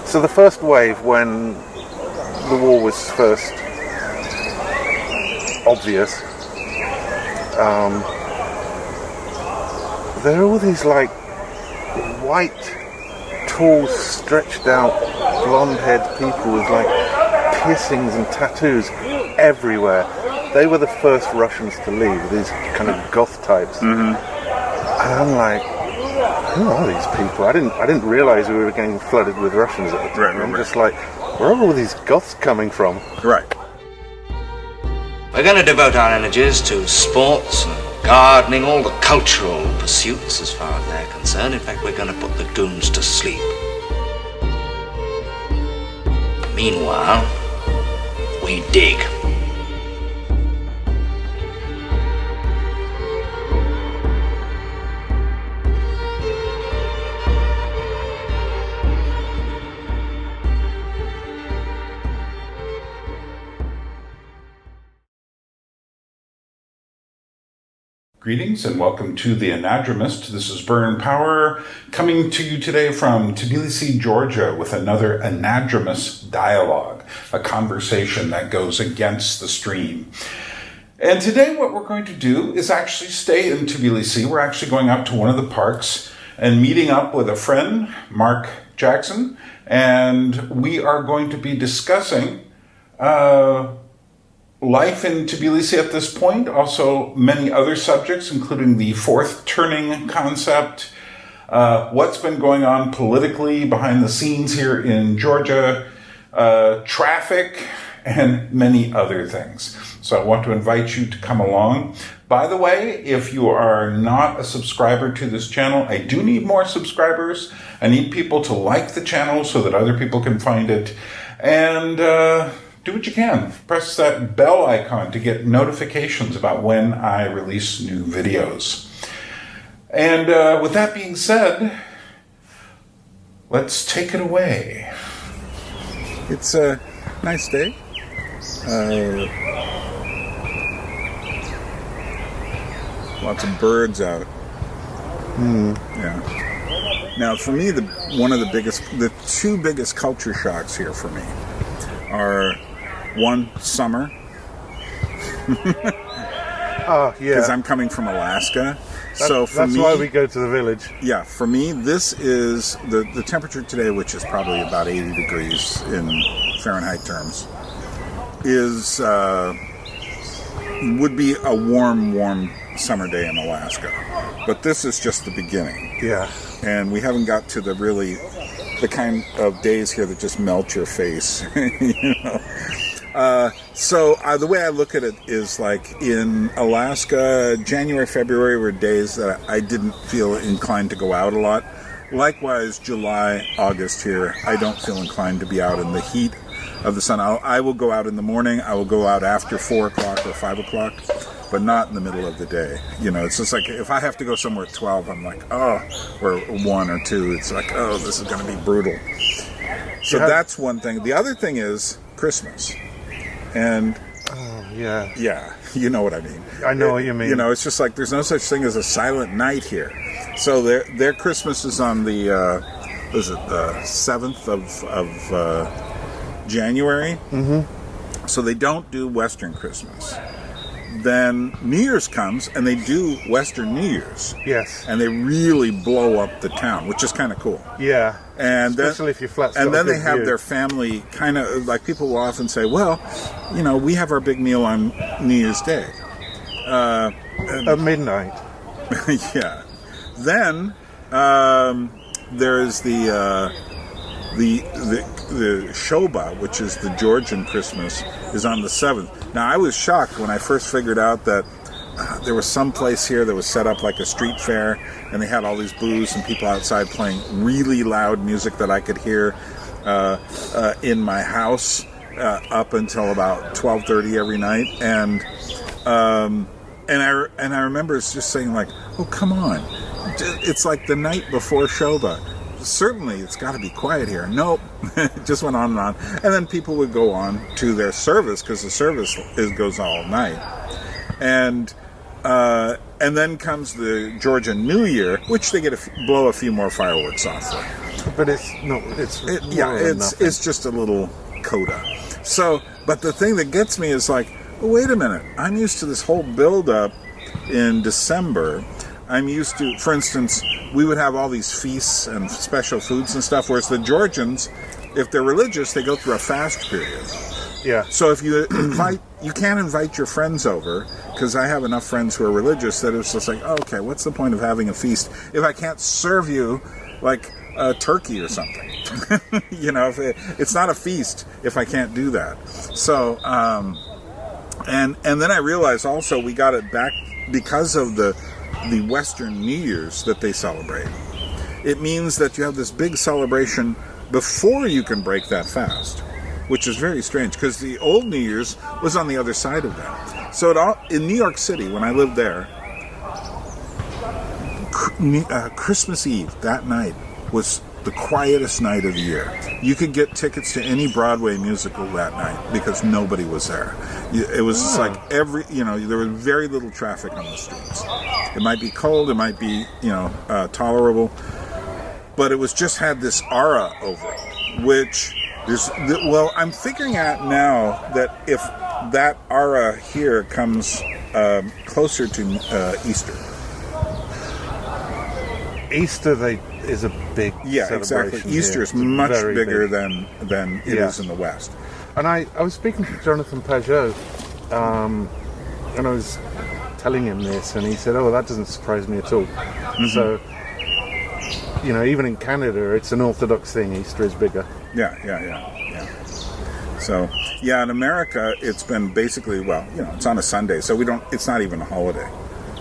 So the first wave, when the war was first obvious, there are all these like white, tall, stretched out, blonde-haired people with like piercings and tattoos everywhere. They were the first Russians to leave, these kind of goth types. And I'm like, who are these people? I didn't realize we were getting flooded with Russians at the time. I'm just like, where are all these goths coming from? Right. We're going to devote our energies to sports and gardening, all the cultural pursuits as far as they're concerned. In fact, we're going to put the goons to sleep. Meanwhile, we dig. Greetings and welcome to the Anadromist. This is Burn Power coming to you today from Tbilisi, Georgia with another Anadromous Dialogue, a conversation that goes against the stream. And today what we're going to do is actually stay in Tbilisi. We're actually going up to one of the parks and meeting up with a friend, Marc Jackson, and we are going to be discussing life in Tbilisi at this point, also many other subjects, including the fourth turning concept, what's been going on politically behind the scenes here in Georgia, traffic, and many other things. So I want to invite you to come along. By the way, if you are not a subscriber to this channel, I do need more subscribers. I need people to like the channel so that other people can find it. And do what you can. Press that bell icon to get notifications about when I release new videos. And with that being said, let's take it away. It's a nice day. Lots of birds out. Yeah. Now, for me, the two biggest culture shocks here for me are one, summer. Oh, yeah. Because I'm coming from Alaska. That's why we go to the village. Yeah, for me, this is the temperature today, which is probably about 80 degrees in Fahrenheit terms, is would be a warm summer day in Alaska. But this is just the beginning. Yeah. And we haven't got to the kind of days here that just melt your face. You know? So the way I look at it is like in Alaska, January, February were days that I didn't feel inclined to go out a lot. Likewise, July, August here, I don't feel inclined to be out in the heat of the sun. I will go out in the morning. I will go out after 4 o'clock or 5 o'clock, but not in the middle of the day. You know, it's just like if I have to go somewhere at 12, I'm like, oh, or 1 or 2, it's like, oh, this is going to be brutal. So that's one thing. The other thing is Christmas. And yeah, you know what I mean. I know what you mean. You know, it's just like there's no such thing as a silent night here. So their Christmas is on the 7th of January. Mm-hmm. So they don't do Western Christmas. Then New Year's comes and they do Western New Year's. Yes. And they really blow up the town, which is kind of cool. Yeah. And especially if you're flat. And then they have their family kind of like people will often say, well, you know, we have our big meal on New Year's Day. At midnight. Yeah. Then there's the Shoba, which is the Georgian Christmas, is on the 7th. Now, I was shocked when I first figured out that there was some place here that was set up like a street fair, and they had all these booths and people outside playing really loud music that I could hear in my house up until about 12:30 every night. And I remember just saying like, oh, come on. It's like the night before Shoba. Certainly, it's got to be quiet here. Nope. It just went on and on. And then people would go on to their service because the service goes all night. And then comes the Georgian New Year, which they get blow a few more fireworks off for. But it's not. It's just a little coda. So, but the thing that gets me is like, well, wait a minute. I'm used to this whole build-up in December. I'm used to, for instance, we would have all these feasts and special foods and stuff, whereas the Georgians, if they're religious, they go through a fast period. Yeah. So if you you can't invite your friends over, because I have enough friends who are religious that it's just like, oh, okay, what's the point of having a feast if I can't serve you like a turkey or something? If it's not a feast if I can't do that. So, and then I realized also we got it back because of the Western New Year's that they celebrate. It means that you have this big celebration before you can break that fast, which is very strange because the old New Year's was on the other side of that. So in New York City, when I lived there, Christmas Eve, that night, was the quietest night of the year. You could get tickets to any Broadway musical that night because nobody was there. It was just like there was very little traffic on the streets. It might be cold, it might be, tolerable, but it was just had this aura over it, which I'm figuring out now that if that aura here comes closer to Easter. Easter is a big celebration. Exactly. Easter is much bigger than it is in the West. And I was speaking to Jonathan Pajot, and I was telling him this, and he said, "Oh, that doesn't surprise me at all." Mm-hmm. So, even in Canada, it's an Orthodox thing. Easter is bigger. Yeah. So, in America, it's been basically, it's on a Sunday, so it's not even a holiday.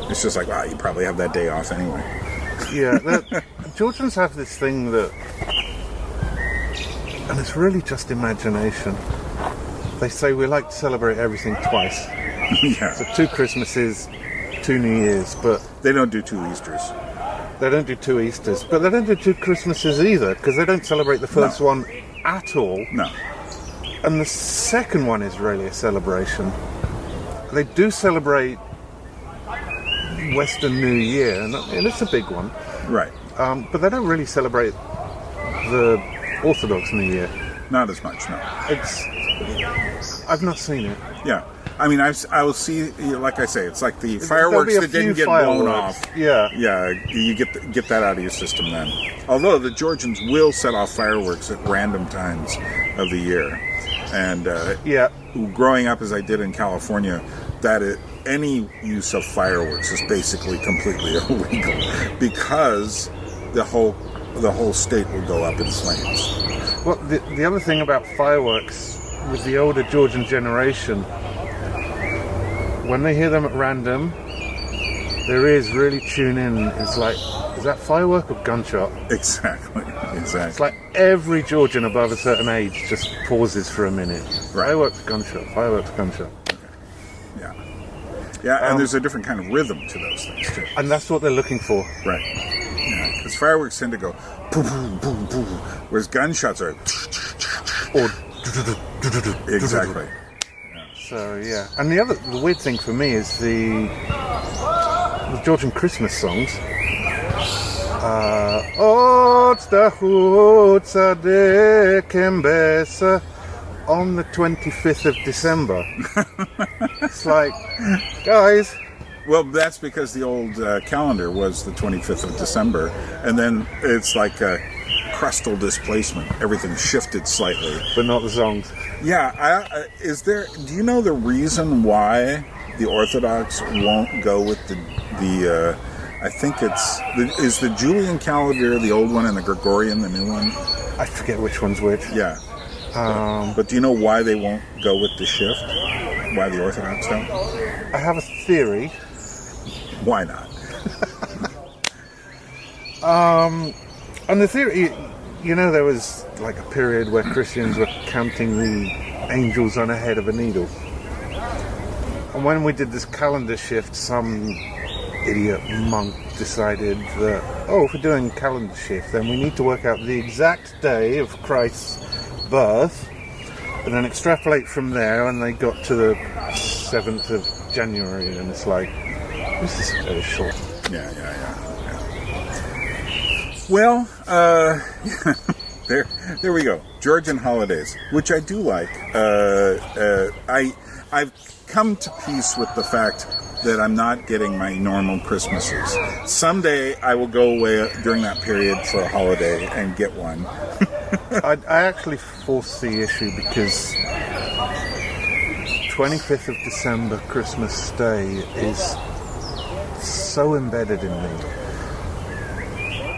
It's just like, you probably have that day off anyway. Yeah, Georgians have this thing that, and it's really just imagination. They say we like to celebrate everything twice. Yeah. So 2 Christmases, 2 New Years, but they don't do 2 Easters. They don't do 2 Easters, but they don't do 2 Christmases either, because they don't celebrate the first one at all. No. And the second one is really a celebration. They do celebrate Western New Year, and it's a big one. Right. But they don't really celebrate the Orthodox New Year. Not as much, no. I've not seen it. Yeah. I mean, I will see, like I say, it's like the fireworks that didn't get blown off. Yeah. Yeah, you get that out of your system then. Although the Georgians will set off fireworks at random times of the year. And growing up as I did in California, any use of fireworks is basically completely illegal because the whole state will go up in flames. Well, the other thing about fireworks with the older Georgian generation, when they hear them at random, their ears really tune in. It's like, is that firework or gunshot? Exactly. It's like every Georgian above a certain age just pauses for a minute. Right. Fireworks, gunshot, fireworks, gunshot. Yeah, and there's a different kind of rhythm to those things, too. And that's what they're looking for. Right. Yeah, because fireworks tend to go boom, boom, boom, boom, whereas gunshots are... Or... Exactly. So, yeah. And the weird thing for me is the Georgian Christmas songs. On the 25th of December. It's like, guys. Well, that's because the old calendar was the 25th of December, and then it's like a crustal displacement. Everything shifted slightly. But not the songs. Yeah. Do you know the reason why the Orthodox won't go with the I think is the Julian calendar the old one and the Gregorian the new one? I forget which one's which. Yeah. But do you know why they won't go with the shift? Why the Orthodox don't? I have a theory. Why not? And the theory, there was like a period where Christians were counting the angels on a head of a needle. And when we did this calendar shift, some idiot monk decided that, if we're doing calendar shift, then we need to work out the exact day of Christ's birth and then extrapolate from there, and they got to the 7th of January, and it's like, this is very short. Yeah. Well, there we go. Georgian holidays, which I do like. I've come to peace with the fact that I'm not getting my normal Christmases. Someday I will go away during that period for a holiday and get one. I actually foresee issue because 25th of December, Christmas Day, is so embedded in me.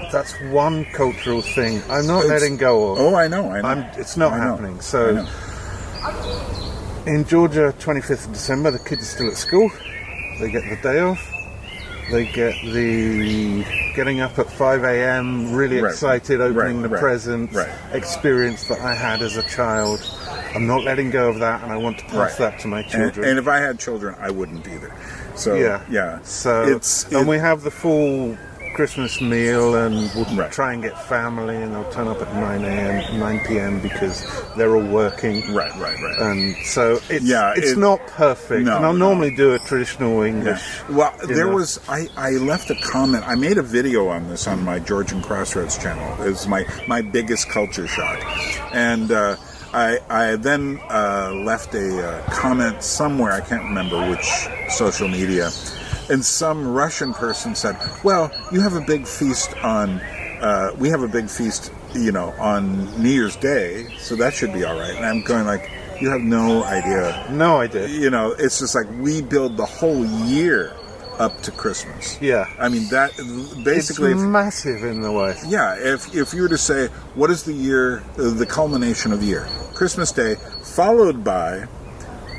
That's one cultural thing I'm not letting go of. Oh, I know. It's not happening. So, in Georgia, 25th of December, the kids are still at school. They get the day off. They get the getting up at 5 a.m., really excited, opening the present experience that I had as a child. I'm not letting go of that, and I want to pass that to my children. And if I had children, I wouldn't either. So, yeah. So, and we have the full Christmas meal, and we'll try and get family, and they'll turn up at 9 p.m. because they're all working. Right. And so it's not perfect. No, and I'll normally do a traditional English. Yeah. Well, I left a comment. I made a video on this on my Georgian Crossroads channel. It's my biggest culture shock. And I then left a comment somewhere, I can't remember which social media, and some Russian person said, well, you have a big feast on, we have a big feast, on New Year's Day, so that should be all right. And I'm going like, you have no idea. No idea. It's just like we build the whole year up to Christmas. Yeah. I mean, that basically... It's massive in the West. Yeah, if you were to say, what is the year, the culmination of the year? Christmas Day, followed by,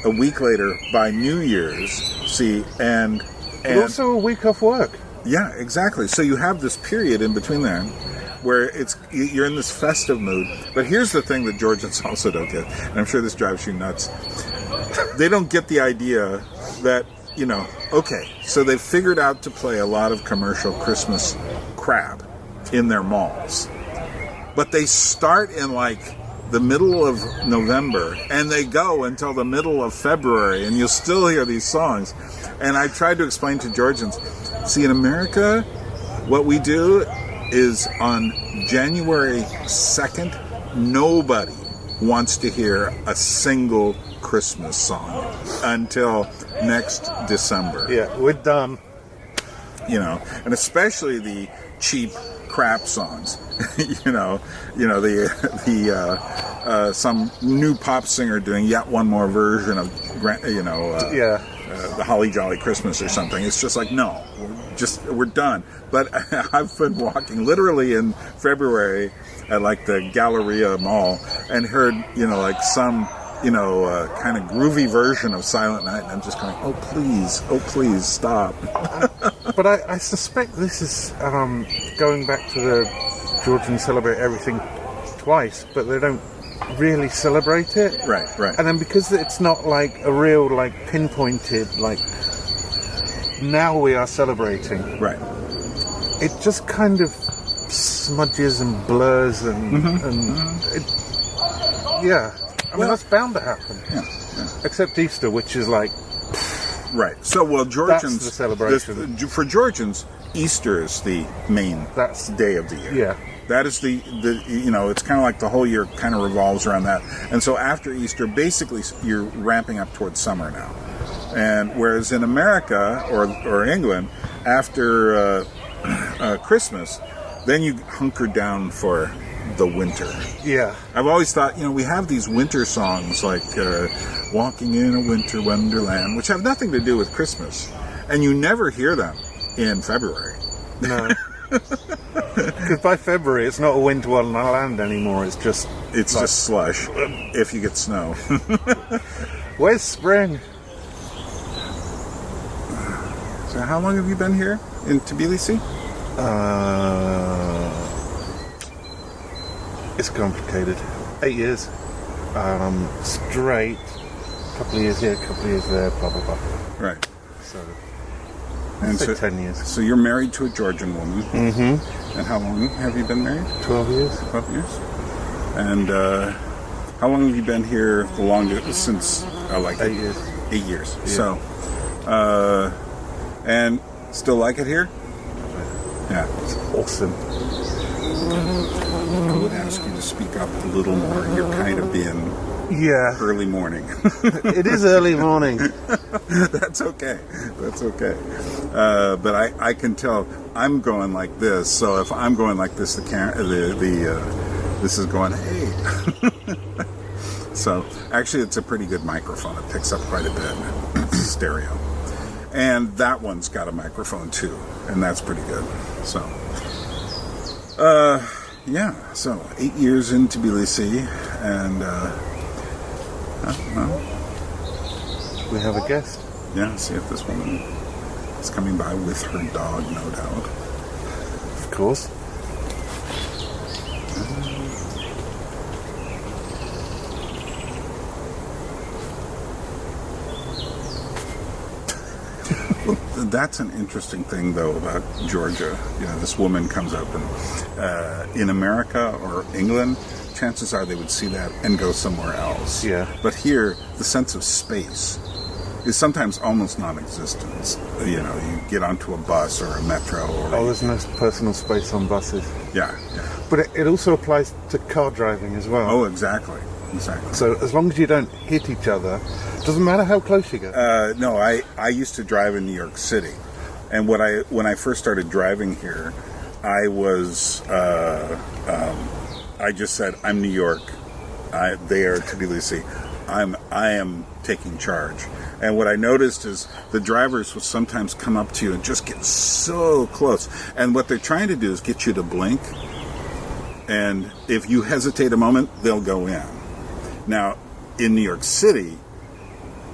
a week later, by New Year's, and also a week off work. Yeah, exactly. So you have this period in between there where you're in this festive mood. But here's the thing that Georgians also don't get, and I'm sure this drives you nuts. They don't get the idea that, okay, so they've figured out to play a lot of commercial Christmas crap in their malls. But they start in the middle of November, and they go until the middle of February, and you'll still hear these songs. And I tried to explain to Georgians, see, in America, what we do is on January 2nd, nobody wants to hear a single Christmas song until next December. Yeah, we're done. And especially the cheap crap songs. Some new pop singer doing yet one more version of the Holly Jolly Christmas or something. It's just like, no, we're done. But I've been walking literally in February at the Galleria Mall and heard some kind of groovy version of Silent Night, and I'm just going, oh please stop. But I suspect this is going back to the Georgians celebrate everything twice, but they don't really celebrate it. Right. And then because it's not a real pinpointed now we are celebrating. Right. It just kind of smudges and blurs and I mean, that's bound to happen. Yeah. Except Easter, which is right. So, Georgians... That's the celebration. For Georgians, Easter is the main day of the year. Yeah. That is the it's kind of like the whole year kind of revolves around that. And so after Easter, basically, you're ramping up towards summer now. And whereas in America or England, after Christmas, then you hunker down for the winter. Yeah. I've always thought, we have these winter songs like Walking in a Winter Wonderland, which have nothing to do with Christmas. And you never hear them in February. No. Because by February, it's not a winter wonderland anymore. It's just slush if you get snow. Where's spring? So how long have you been here in Tbilisi? It's complicated. 8 years. Straight. A couple of years here, a couple of years there, blah, blah, blah. Right. So, and so 10 years. So you're married to a Georgian woman. Mm-hmm. And how long have you been married? 12 years. 12 years. And how long have you been here the longest? Since 8 years. 8 years. Yeah. So, and still like it here? Yeah. It's awesome. I would ask you to speak up a little more. You're kind of being early morning. It is early morning. That's okay. That's okay. But I can tell I'm going like this. So if I'm going like this, this is going, hey. So actually, it's a pretty good microphone. It picks up quite a bit. It's stereo. And that one's got a microphone too, and that's pretty good. So, so 8 years in Tbilisi, and We have a guest. Yeah, see if this woman is coming by with her dog, no doubt. Of course. That's an interesting thing, though, about Georgia. You know, this woman comes up, and in America or England, chances are they would see that and go somewhere else. Yeah. But here, the sense of space is sometimes almost non-existent. You know, you get onto a bus or a metro. Or there's no personal space on buses. Yeah. But it also applies to car driving as well. Oh, exactly. Exactly. So as long as you don't hit each other, doesn't matter how close you go. No, I used to drive in New York City, and when I first started driving here, I was I just said, I'm New York, they are Tbilisi, I am taking charge. And what I noticed is the drivers will sometimes come up to you and just get so close, and what they're trying to do is get you to blink, and if you hesitate a moment, they'll go in. Now, in New York City,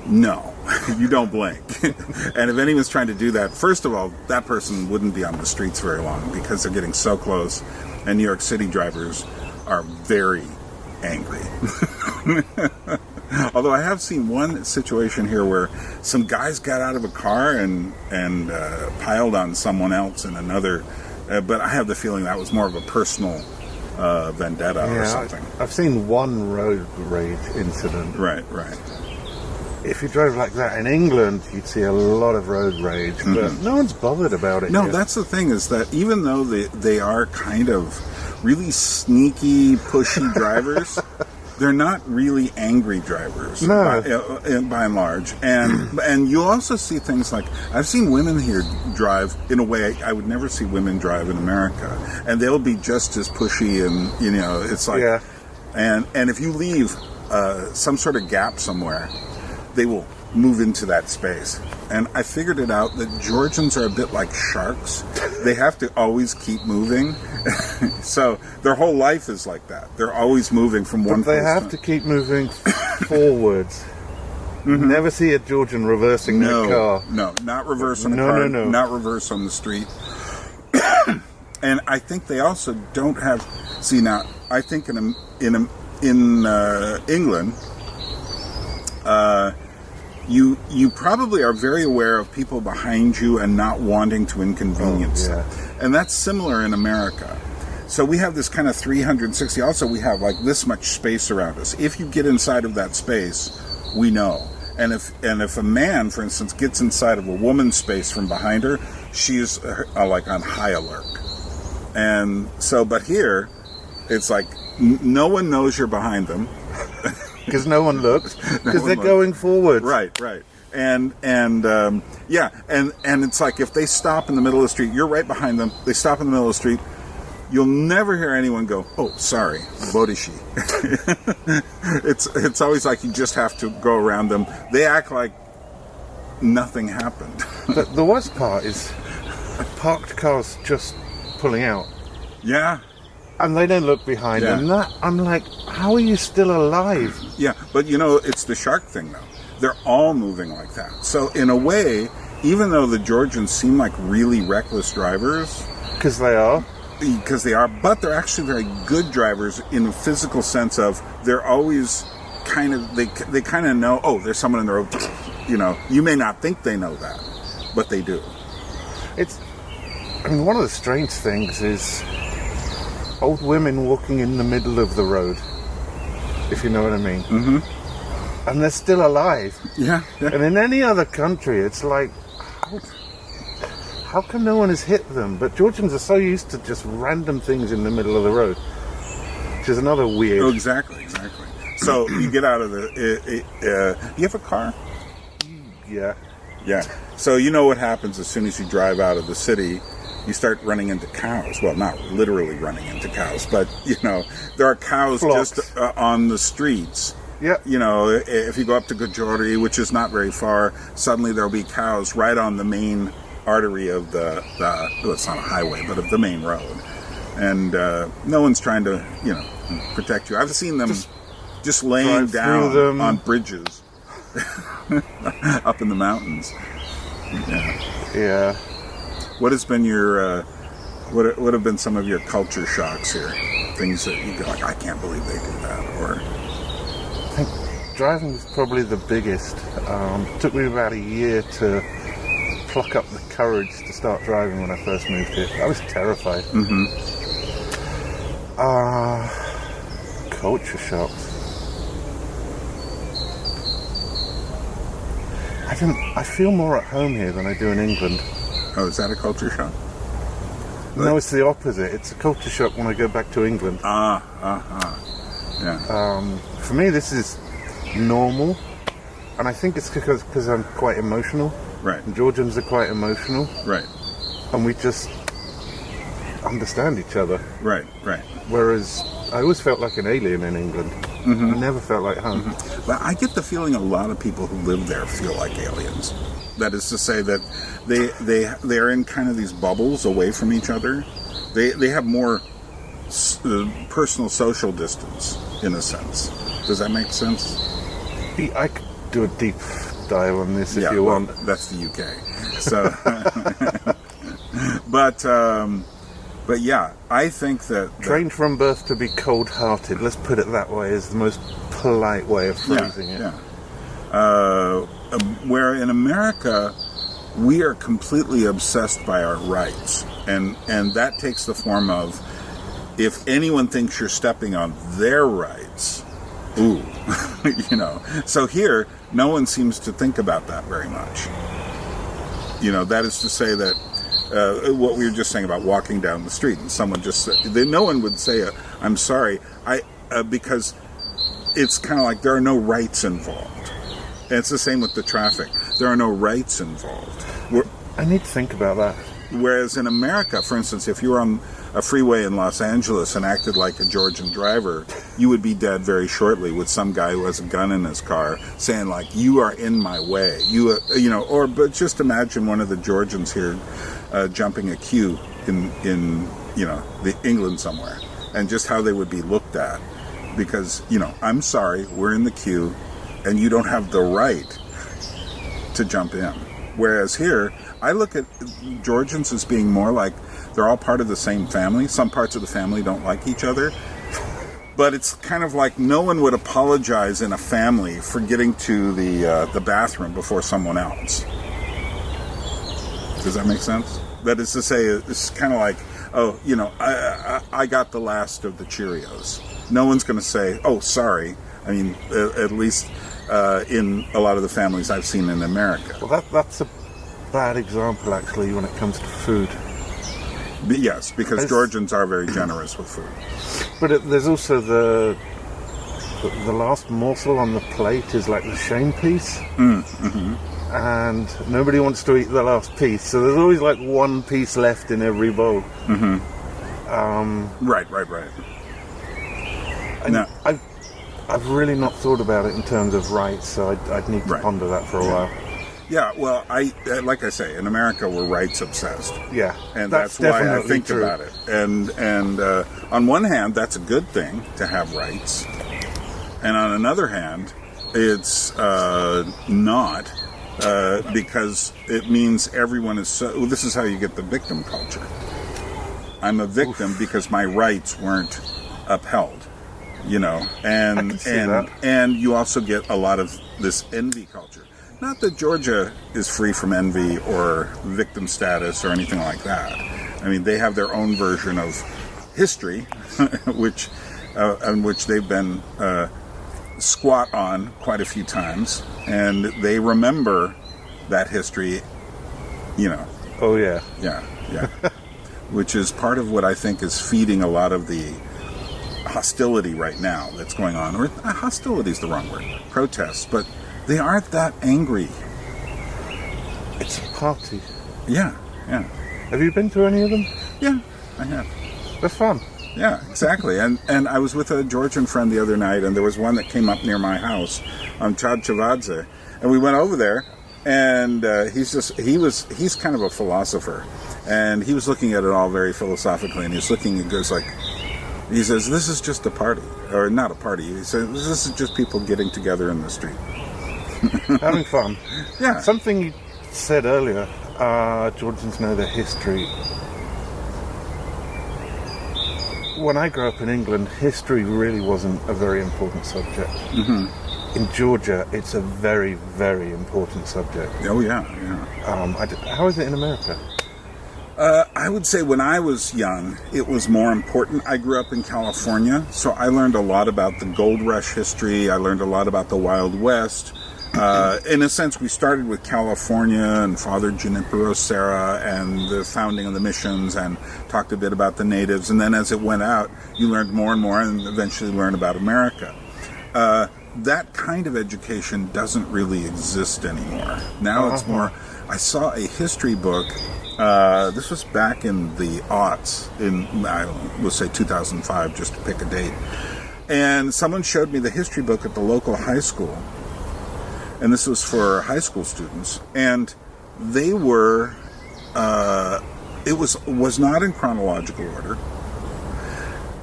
no, you don't blink. And if anyone's trying to do that, first of all, that person wouldn't be on the streets very long because they're getting so close. And New York City drivers are very angry. Although I have seen one situation here where some guys got out of a car and piled on someone else in another. But I have the feeling that was more of a personal vendetta or something. I've seen one road rage incident. Right. If you drove like that in England, you'd see a lot of road rage, but no one's bothered about it. No, yet. That's the thing, is that even though they are kind of really sneaky, pushy drivers, they're not really angry drivers, by and large. And you'll also see things like, I've seen women here drive in a way I would never see women drive in America, and they'll be just as pushy, and it's like, and if you leave some sort of gap somewhere, they will move into that space. And I figured it out that Georgians are a bit like sharks. They have to always keep moving. So their whole life is like that. They're always moving from one place. They have to keep moving forwards. Never see a Georgian reversing their car. No, not reverse on a car. No. Not reverse on the street. And I think they also don't have. See, now I think in England, you probably are very aware of people behind you and not wanting to inconvenience them. And that's similar in America. So we have this kind of 360. Also, we have like this much space around us. If you get inside of that space, we know. And if a man, for instance, gets inside of a woman's space from behind her, she's like on high alert. And so, but here, it's like no one knows you're behind them. Because no one looks, because they're going forward. Right. And it's like if they stop in the middle of the street, you're right behind them, they stop in the middle of the street, you'll never hear anyone go, oh, sorry, Bodishi. It's always like you just have to go around them. They act like nothing happened. But the worst part is parked cars just pulling out. Yeah. And they don't look behind them. I'm like, how are you still alive? Yeah, but it's the shark thing, though. They're all moving like that. So in a way, even though the Georgians seem like really reckless drivers... Because they are, but they're actually very good drivers in a physical sense of they're always kind of... They kind of know, oh, there's someone in the road. You may not think they know that, but they do. One of the strange things is... old women walking in the middle of the road, if you know what I mean. And they're still alive. Yeah. And in any other country, it's like, how come no one has hit them? But Georgians are so used to just random things in the middle of the road, which is another weird. Oh, exactly. So you get out of the. You have a car? Yeah. Yeah. So you know what happens as soon as you drive out of the city. You start running into cows. Well, not literally running into cows, but, there are cows Flocks. just on the streets. Yeah. If you go up to Gajordi, which is not very far, suddenly there'll be cows right on the main artery of the well, it's not a highway, but of the main road. And no one's trying to, protect you. I've seen them just laying down on bridges up in the mountains. Yeah. What has been your, what have been some of your culture shocks here? Things that you go like, I can't believe they do that, or... I think driving was probably the biggest. It took me about a year to pluck up the courage to start driving when I first moved here. I was terrified. Mm-hmm. Culture shocks. I feel more at home here than I do in England. Oh, is that a culture shock? No, it's the opposite. It's a culture shock when I go back to England. Yeah. For me, this is normal, and I think it's because I'm quite emotional. Right. And Georgians are quite emotional. Right. And we just understand each other. Right. Whereas I always felt like an alien in England. Mm-hmm. I never felt like home. Mm-hmm. But I get the feeling a lot of people who live there feel like aliens. That is to say that they are in kind of these bubbles away from each other. They have more personal social distance, in a sense. Does that make sense? I could do a deep dive on this if you want. That's the UK. So, but yeah, I think that trained from birth to be cold-hearted. Let's put it that way. Is the most polite way of phrasing it. Yeah. Where in America, we are completely obsessed by our rights, and that takes the form of, if anyone thinks you're stepping on their rights, ooh, So here, no one seems to think about that very much. That is to say that what we were just saying about walking down the street, and someone just no one would say, "I'm sorry," because it's kind of like there are no rights involved. And it's the same with the traffic. There are no rights involved. I need to think about that. Whereas in America, for instance, if you were on a freeway in Los Angeles and acted like a Georgian driver, you would be dead very shortly with some guy who has a gun in his car saying, like, you are in my way. But just imagine one of the Georgians here jumping a queue in the England somewhere, and just how they would be looked at. Because, I'm sorry, we're in the queue, and you don't have the right to jump in. Whereas here, I look at Georgians as being more like they're all part of the same family. Some parts of the family don't like each other. But it's kind of like no one would apologize in a family for getting to the bathroom before someone else. Does that make sense? That is to say, it's kind of like, I got the last of the Cheerios. No one's going to say, oh, sorry. I mean, at least in a lot of the families I've seen in America. Well, that's a bad example, actually, when it comes to food. But yes, because Georgians are very generous with food. But there's also the last morsel on the plate is like the shame piece. Mm-hmm. And nobody wants to eat the last piece. So there's always like one piece left in every bowl. Mm-hmm. Right. And I've really not thought about it in terms of rights, so I'd need to ponder that for a while. Yeah, well, like I say, in America we're rights obsessed. Yeah, and that's why I think true. About it. And on one hand, that's a good thing to have rights, and on another hand, it's not because it means everyone is so. Well, this is how you get the victim culture. I'm a victim because my rights weren't upheld. And you also get a lot of this envy culture. Not that Georgia is free from envy or victim status or anything like that. I mean, they have their own version of history, which they've been squat on quite a few times, and they remember that history, Oh, yeah. Yeah, yeah. Which is part of what I think is feeding a lot of the hostility right now that's going on. Or hostility is the wrong word. Protests. But they aren't that angry. It's a party. Yeah, yeah. Have you been to any of them? Yeah, I have. They're fun. Yeah, exactly. And I was with a Georgian friend the other night, and there was one that came up near my house on Chadchavadze, and we went over there, and he's kind of a philosopher, and he was looking at it all very philosophically, and he's looking and goes like, he says, this is just a party, or not a party. He says, this is just people getting together in the street. Having fun. Yeah. Something you said earlier, Georgians know their history. When I grew up in England, history really wasn't a very important subject. Mm-hmm. In Georgia, it's a very, very important subject. Oh, yeah, yeah. How is it in America? I would say when I was young, it was more important. I grew up in California, so I learned a lot about the gold rush history. I learned a lot about the Wild West. In a sense, we started with California and Father Junipero Serra and the founding of the missions and talked a bit about the natives. And then as it went out, you learned more and more and eventually learned about America. That kind of education doesn't really exist anymore. Now it's more... I saw a history book. This was back in the aughts, we'll say 2005, just to pick a date. And someone showed me the history book at the local high school. And this was for high school students. And they were, it was not in chronological order.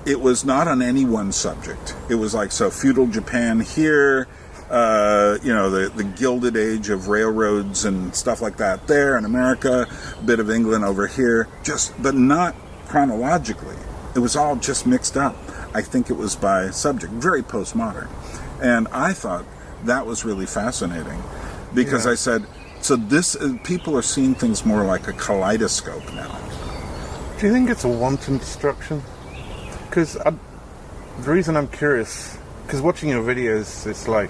It was not on any one subject. It was like, so feudal Japan here, the Gilded Age of railroads and stuff like that there in America, a bit of England over here, but not chronologically. It was all just mixed up. I think it was by subject, very postmodern. And I thought that was really fascinating because I said, so people are seeing things more like a kaleidoscope now. Do you think it's a wanton destruction? Because the reason I'm curious, because watching your videos, it's like,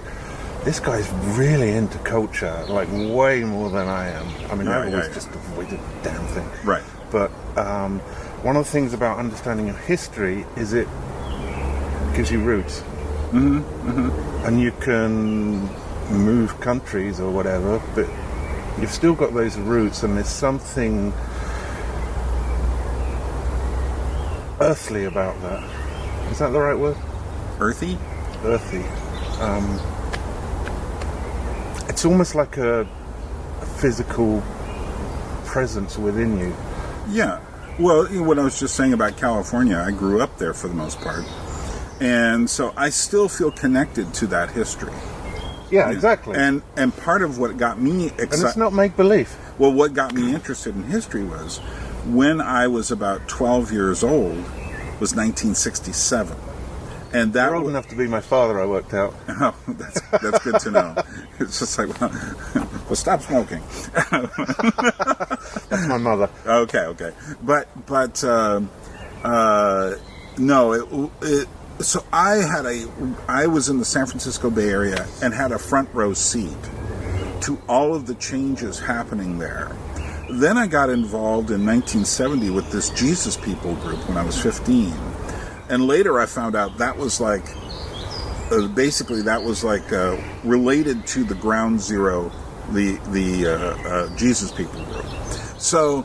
this guy's really into culture, like way more than I am. I mean, I've always just avoided the damn thing. Right. But one of the things about understanding your history is it gives you roots. Mm-hmm. Mm-hmm. And you can move countries or whatever, but you've still got those roots, and there's something earthly about that. Is that the right word? Earthy? Earthy. It's almost like a physical presence within you. Yeah. Well, what I was just saying about California, I grew up there for the most part. And so I still feel connected to that history. Yeah, exactly. And part of what got me excited... And it's not make-believe. Well, what got me interested in history was when I was about 12 years old was 1967. And that You're old enough to be my father, I worked out. Oh, that's good to know. It's just like, well, stop smoking. That's my mother. Okay. But no, so I was in the San Francisco Bay Area and had a front row seat to all of the changes happening there. Then I got involved in 1970 with this Jesus People group when I was 15. And later I found out that was like, related to the Ground Zero, the Jesus People group. So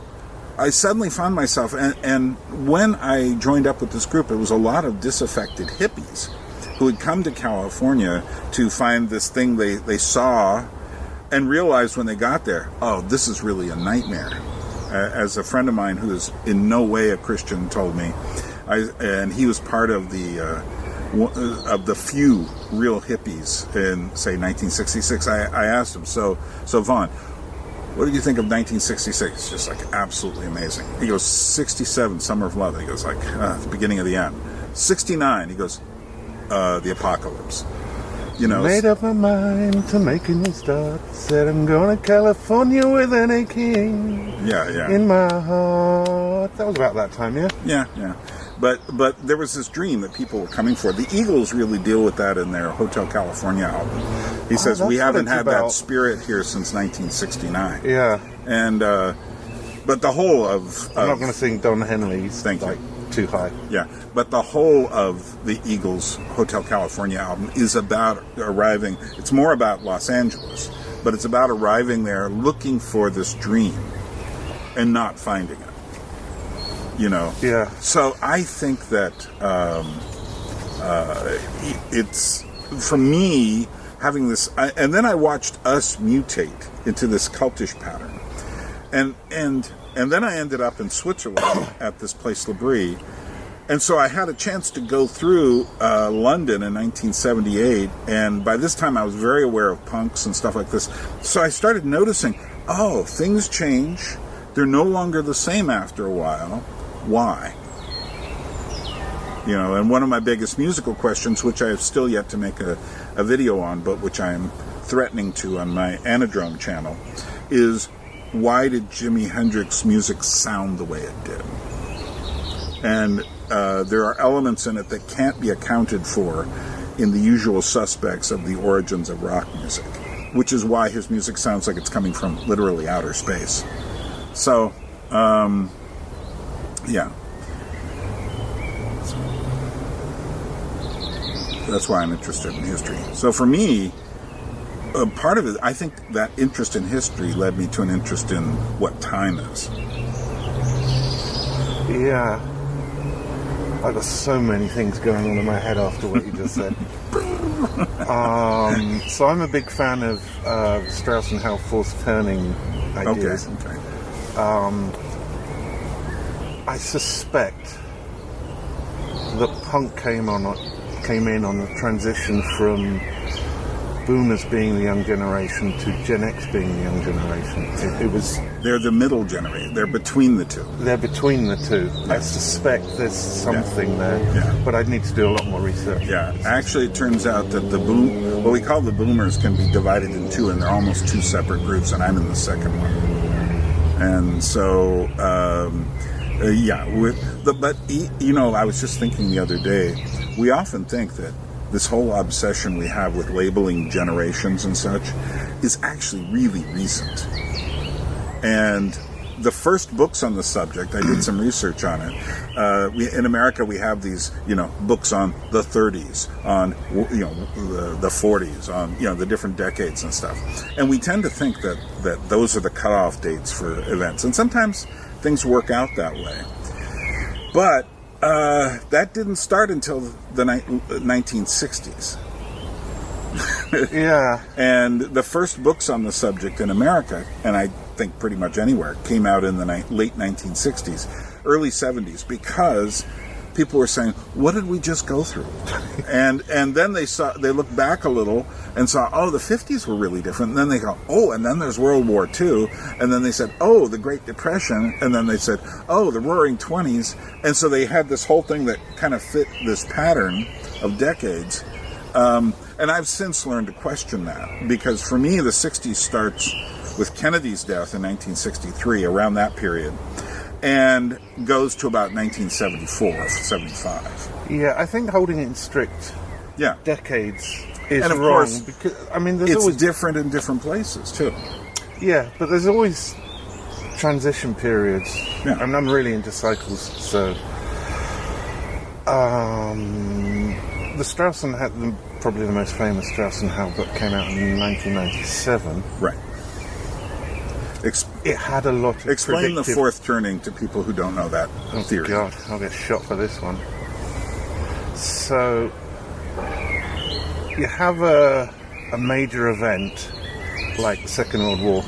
I suddenly found myself, and when I joined up with this group, it was a lot of disaffected hippies who had come to California to find this thing they saw and realized when they got there, oh, this is really a nightmare. As a friend of mine who is in no way a Christian told me, and he was part of the few real hippies in, say, 1966. I asked him, so Vaughn, what did you think of 1966? It's just like absolutely amazing. He goes, 67, Summer of Love. He goes like, the beginning of the end. 69, he goes, the apocalypse. Made up my mind to make a new start. Said I'm going to California with an aching in my heart. That was about that time, yeah? Yeah. But there was this dream that people were coming for. The Eagles really deal with that in their Hotel California album. He says, we haven't had that spirit here since 1969. Yeah. And But the whole of I'm not going to sing Don Henley's. Thank you. Too high. Yeah, but the whole of the Eagles' Hotel California album is about arriving. It's more about Los Angeles, but it's about arriving there looking for this dream and not finding it. You know? Yeah. So I think that it's, for me, having this... and then I watched us mutate into this cultish pattern. And then I ended up in Switzerland at this place, L'Abri. And so I had a chance to go through London in 1978. And by this time I was very aware of punks and stuff like this. So I started noticing, oh, things change. They're no longer the same after a while. Why? You know, and one of my biggest musical questions, which I have still yet to make a video on, but which I am threatening to on my Anadrome channel, is why did Jimi Hendrix music sound the way it did? And there are elements in it that can't be accounted for in the usual suspects of the origins of rock music, which is why his music sounds like it's coming from literally outer space. So, yeah. That's why I'm interested in history. So for me, part of it, I think that interest in history led me to an interest in what time is. Yeah. I've got so many things going on in my head after what you just said. So I'm a big fan of Strauss and Howe fourth turning ideas. Okay. I suspect that punk came in on the transition from Boomers being the young generation to Gen X being the young generation. It was... They're the middle generation. They're between the two. They're between the two. Yeah. I suspect there's something there, but I'd need to do a lot more research. Yeah, actually it turns out that what we call the Boomers can be divided in two, and they're almost two separate groups, and I'm in the second one. And so, but you know, I was just thinking the other day, we often think that this whole obsession we have with labeling generations and such is actually really recent. And the first books on the subject, I did some research on it. In America, we have these, books on the 30s, on, the 40s, on, the different decades and stuff. And we tend to think that those are the cutoff dates for events. And sometimes things work out that way. But that didn't start until the 1960s. Yeah. And the first books on the subject in America, and I think pretty much anywhere, came out in the late 1960s, early 70s, because people were saying, what did we just go through? and then they looked back a little and saw, oh, the 50s were really different. And then they go, oh, and then there's World War II. And then they said, oh, the Great Depression. And then they said, oh, the Roaring 20s. And so they had this whole thing that kind of fit this pattern of decades. And I've since learned to question that, because for me, the 60s starts with Kennedy's death in 1963, around that period, and goes to about 1974, 75. Yeah, I think holding it in strict decades is and of wrong. Course, because, I mean, there's it's always different in different places, too. Yeah, but there's always transition periods. Yeah. And I'm really into cycles, so... the Strauss and Howe, probably the most famous Strauss and Howe book, came out in 1997. Right. It had a lot of Explain the fourth turning to people who don't know that theory. God, I'll get shot for this one. So, you have a major event like the Second World War.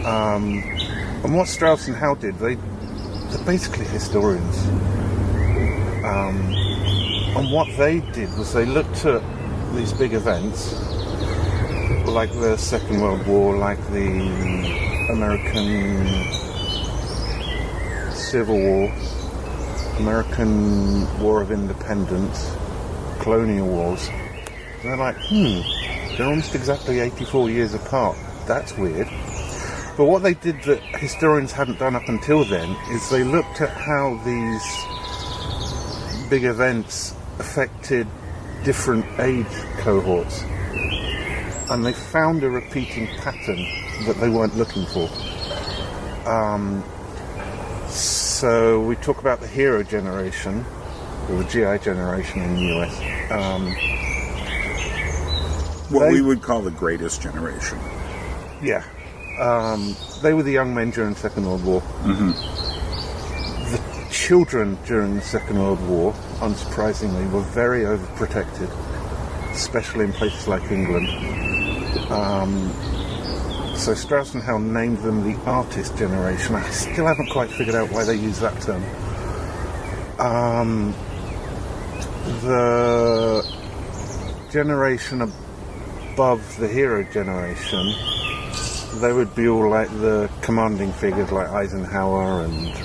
And what Strauss and Howe did, they're basically historians. And what they did was they looked at these big events, like the Second World War, like the American Civil War, American War of Independence, colonial wars. And they're like, they're almost exactly 84 years apart. That's weird. But what they did that historians hadn't done up until then is they looked at how these big events affected different age cohorts, and they found a repeating pattern that they weren't looking for. So we talk about the hero generation, or the GI generation in the US. What we would call the greatest generation. Yeah. They were the young men during the Second World War. Mm-hmm. The children during the Second World War, unsurprisingly, were very overprotected, especially in places like England. So Strauss and Howe named them the artist generation. I still haven't quite figured out why they use that term. The generation above the hero generation, they would be all like the commanding figures like Eisenhower and,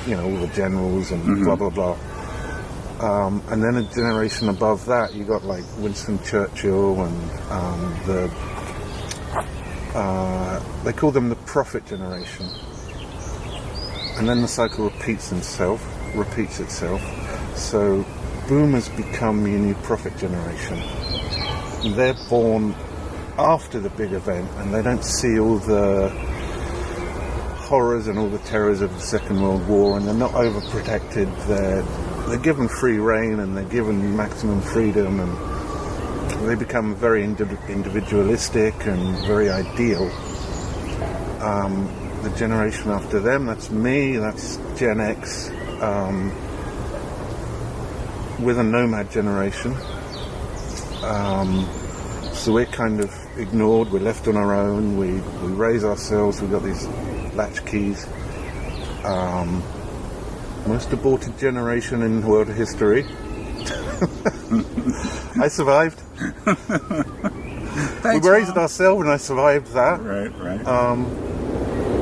all the generals and blah, blah, blah. And then a generation above that, you got like Winston Churchill and they call them the prophet generation. And then the cycle repeats itself. So boomers become your new prophet generation. They're born after the big event, and they don't see all the horrors and all the terrors of the Second World War, and they're not overprotected. They're given free rein, and they're given maximum freedom, and they become very individualistic and very ideal. The generation after them, that's me, that's Gen X, with a nomad generation. So we're kind of ignored, we're left on our own, we raise ourselves, we've got these latchkeys. Most aborted generation in world history. I survived. Thanks, we raised Mom. ourselves and I survived that. Right.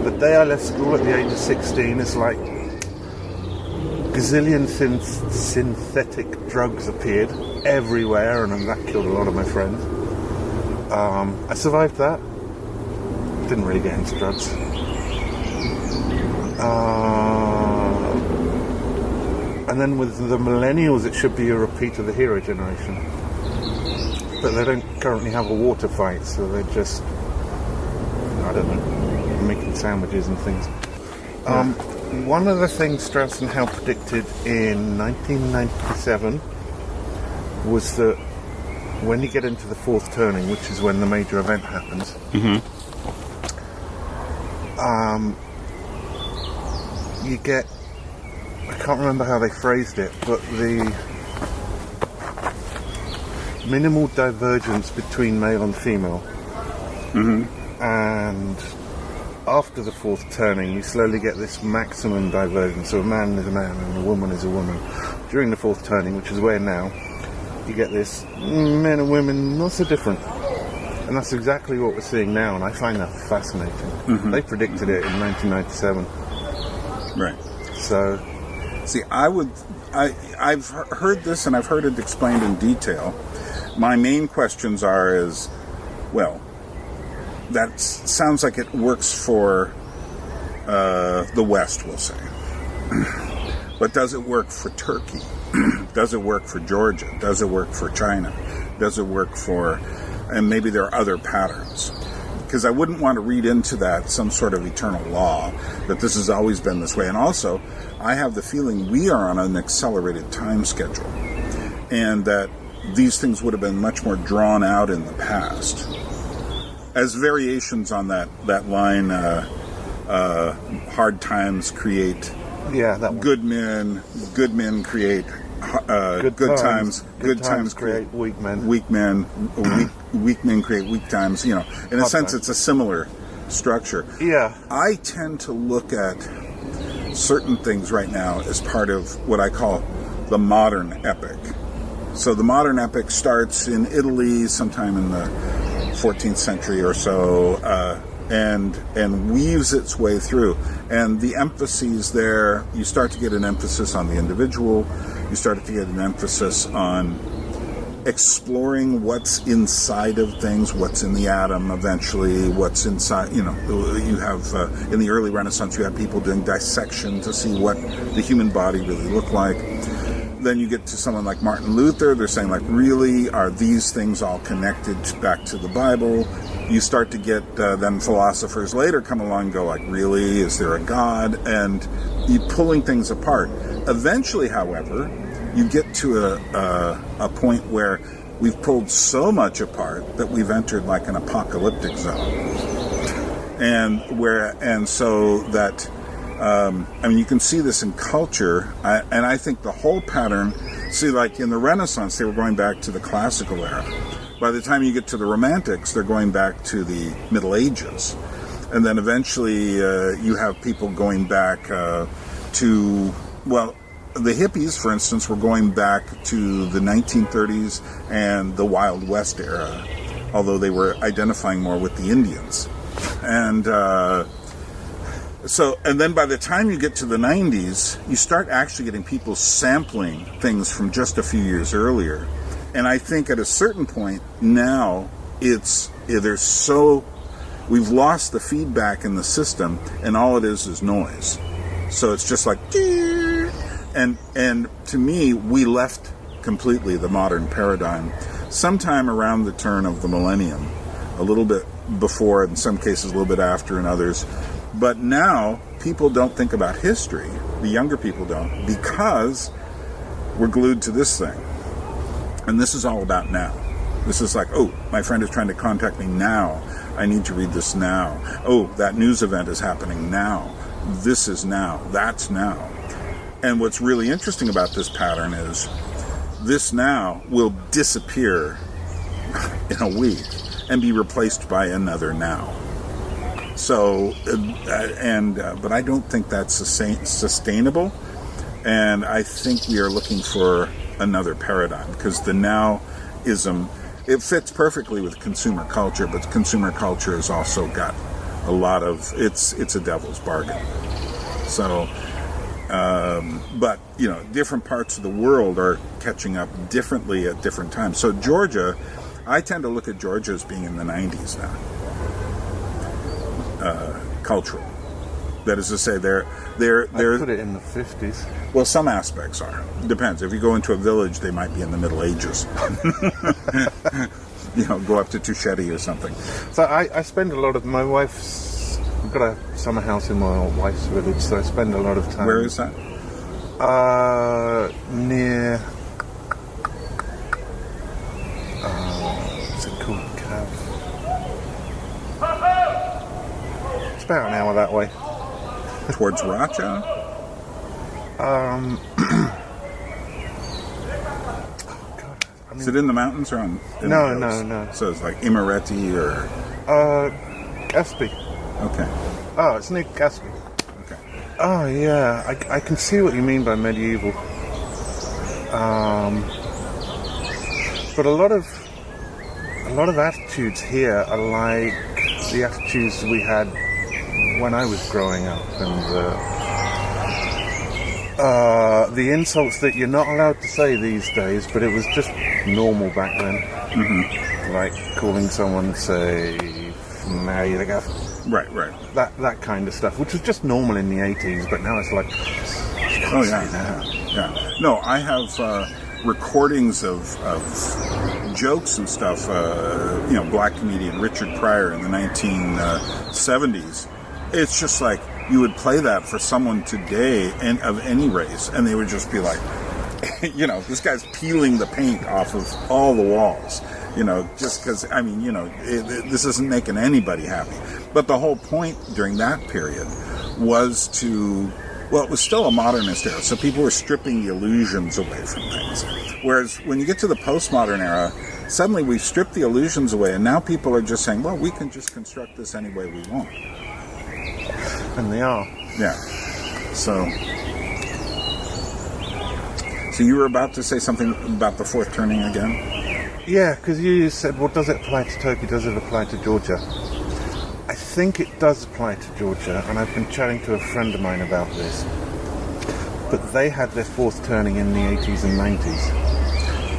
The day I left school at the age of 16, it's like gazillion synthetic drugs appeared everywhere, and that killed a lot of my friends. I survived that. Didn't really get into drugs. And then with the millennials, it should be a repeat of the hero generation. But they don't currently have a water fight, so they're just, I don't know, making sandwiches and things. One of the things Strauss and Howe predicted in 1997 was that when you get into the fourth turning, which is when the major event happens, you get, I can't remember how they phrased it, but the minimal divergence between male and female. And after the fourth turning, you slowly get this maximum divergence. So a man is a man and a woman is a woman. During the fourth turning, which is where now, you get this men and women not so different. And that's exactly what we're seeing now, and I find that fascinating. They predicted it in 1997. Right. So, see, I've heard this and I've heard it explained in detail. My main questions is, well, that sounds like it works for the West, we'll say. But does it work for Turkey? Does it work for Georgia? Does it work for China? Does it work for... And maybe there are other patterns. Because I wouldn't want to read into that some sort of eternal law, that this has always been this way. And also, I have the feeling we are on an accelerated time schedule. And that these things would have been much more drawn out in the past. As variations on that line, hard times create good men create good times create weak men. Weak men create weak times. In a sense, it's a similar structure. Yeah. I tend to look at certain things right now as part of what I call the modern epic. So the modern epic starts in Italy sometime in the 14th century or so, and weaves its way through. And the emphases there, you start to get an emphasis on the individual, you start to get an emphasis on exploring what's inside of things, what's in the atom eventually, what's inside, you have, in the early Renaissance, you had people doing dissection to see what the human body really looked like. then you get to someone like Martin Luther. They're saying, like, really, are these things all connected back to the Bible? You start to get then philosophers later come along and go, like, really, is there a God? And you pulling things apart. Eventually, however, you get to a point where we've pulled so much apart that we've entered like an apocalyptic zone, and so that I mean, you can see this in culture, and I think the whole pattern. See, like in the Renaissance, they were going back to the classical era. By the time you get to the Romantics, they're going back to the Middle Ages, and then eventually you have people going back to, well, the hippies, for instance, were going back to the 1930s and the Wild West era, although they were identifying more with the Indians. And and then by the time you get to the 90s, you start actually getting people sampling things from just a few years earlier. And I think at a certain point now, we've lost the feedback in the system, and all it is noise. So it's just like, and to me, we left completely the modern paradigm sometime around the turn of the millennium, a little bit before, in some cases a little bit after in others. But now people don't think about history, the younger people don't, because we're glued to this thing. And this is all about now. This is like, oh, my friend is trying to contact me now. I need to read this now. Oh, that news event is happening now. This is now. That's now. And what's really interesting about this pattern is this now will disappear in a week and be replaced by another now. So, but I don't think that's sustainable. And I think we are looking for another paradigm, because the nowism, it fits perfectly with consumer culture, but consumer culture has also got a lot of, it's a devil's bargain. So, but, you know, different parts of the world are catching up differently at different times. So Georgia, I tend to look at Georgia as being in the 90s now, cultural. That is to say, they're I put it in the 50s. Well, some aspects are. Depends. If you go into a village, they might be in the Middle Ages. You know, go up to Tusheti or something. So I spend a lot of, my wife's, I've got a summer house in my wife's village, so I spend a lot of time. Where is that? Near, what's it called? Cav. It's about an hour that way. Towards Racha? Is it in the mountains or on? No. So it's like Imereti or? Caspi. Okay. Oh, it's near Caspi. Okay. Oh yeah, I can see what you mean by medieval. But a lot of attitudes here are like the attitudes we had when I was growing up, and the insults that you're not allowed to say these days, but it was just normal back then. Mm-hmm. Like calling someone, say, Right. That kind of stuff, which was just normal in the 80s, but now it's like, oh yeah. No, I have recordings of jokes and stuff. Black comedian Richard Pryor in the 1970s. It's just like you would play that for someone today and of any race, and they would just be like, this guy's peeling the paint off of all the walls. Just because, this isn't making anybody happy. But the whole point during that period was it was still a modernist era, so people were stripping the illusions away from things. Whereas when you get to the postmodern era, suddenly we've stripped the illusions away, and now people are just saying, well, we can just construct this any way we want. And they are. Yeah. So you were about to say something about the fourth turning again? Yeah, because you said, well, does it apply to Turkey? Does it apply to Georgia? I think it does apply to Georgia, and I've been chatting to a friend of mine about this. But they had their fourth turning in the 80s and 90s.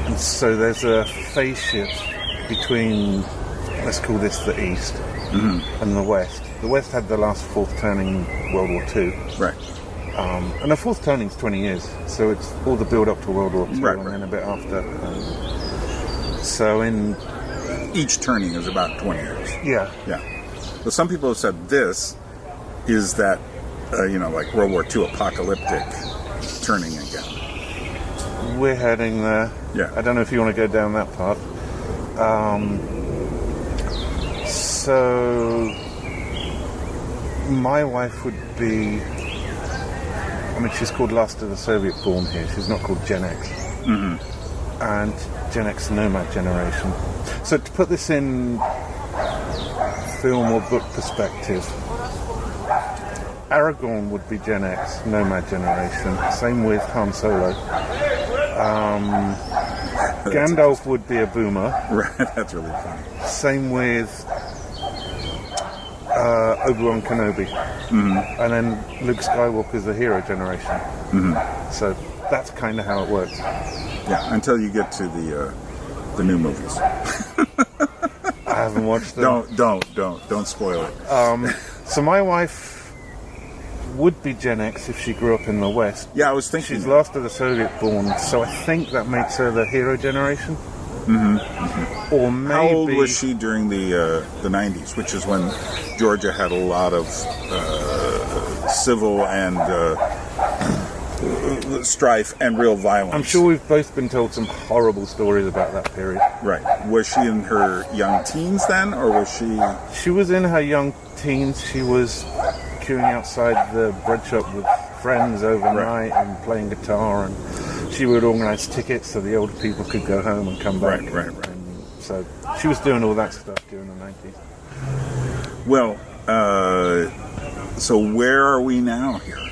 And so there's a phase shift between, let's call this the East, and the West. The West had the last fourth turning in World War II. Right. And the fourth turning's 20 years, so it's all the build up to World War II Right, and right. then a bit after. So in Each turning is about 20 years. yeah, Yeah. But some people have said this is that, like World War II apocalyptic turning again. we're heading there. Yeah. I don't know if you want to go down that path. So my wife would be. I mean, she's called last of the Soviet born here. She's not called Gen X. Mm-hmm. And Gen X nomad generation. So to put this in film or book perspective, Aragorn would be Gen X, nomad generation. Same with Han Solo. Gandalf would be a boomer. Right, that's really funny. Same with Obi-Wan Kenobi. Mm-hmm. And then Luke Skywalker's the hero generation. Mm-hmm. So that's kind of how it works. Yeah, until you get to the new movies. I haven't watched them. Don't spoil it. So my wife would be Gen X if she grew up in the West. Yeah, I was thinking. She's last of the Soviet born, so I think that makes her the hero generation. Mm-hmm. Or maybe... How old was she during the 90s, which is when Georgia had a lot of civil and strife and real violence? I'm sure we've both been told some horrible stories about that period. Right. Was she in her young teens then, or was she... She was in her young teens. She was queuing outside the bread shop with friends overnight and playing guitar, and she would organise tickets so the older people could go home and come back. Right. And so she was doing all that stuff during the 90s. Well, so where are we now here?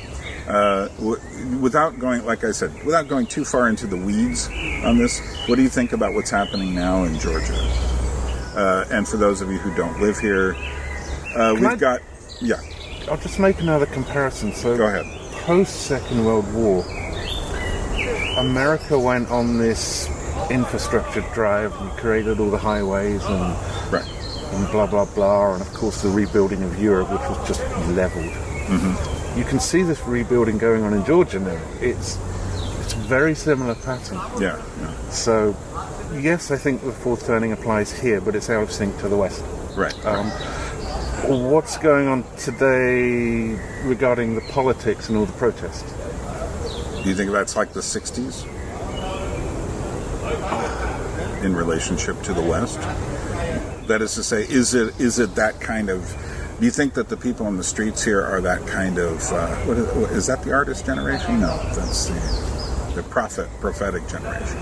Without going, like I said, without going too far into the weeds on this, what do you think about what's happening now in Georgia? And for those of you who don't live here, I'll just make another comparison. So Go ahead. Post-Second World War, America went on this infrastructure drive and created all the highways and blah, blah, blah. And, of course, the rebuilding of Europe, which was just leveled. Mm-hmm. You can see this rebuilding going on in Georgia now. It's a very similar pattern. Yeah. So, yes, I think the fourth turning applies here, but it's out of sync to the West. Right. What's going on today regarding the politics and all the protests? Do you think that's like the 60s in relationship to the West? That is to say, is it that kind of... Do you think that the people on the streets here are that kind of... what is that the artist generation? No, that's the prophetic generation.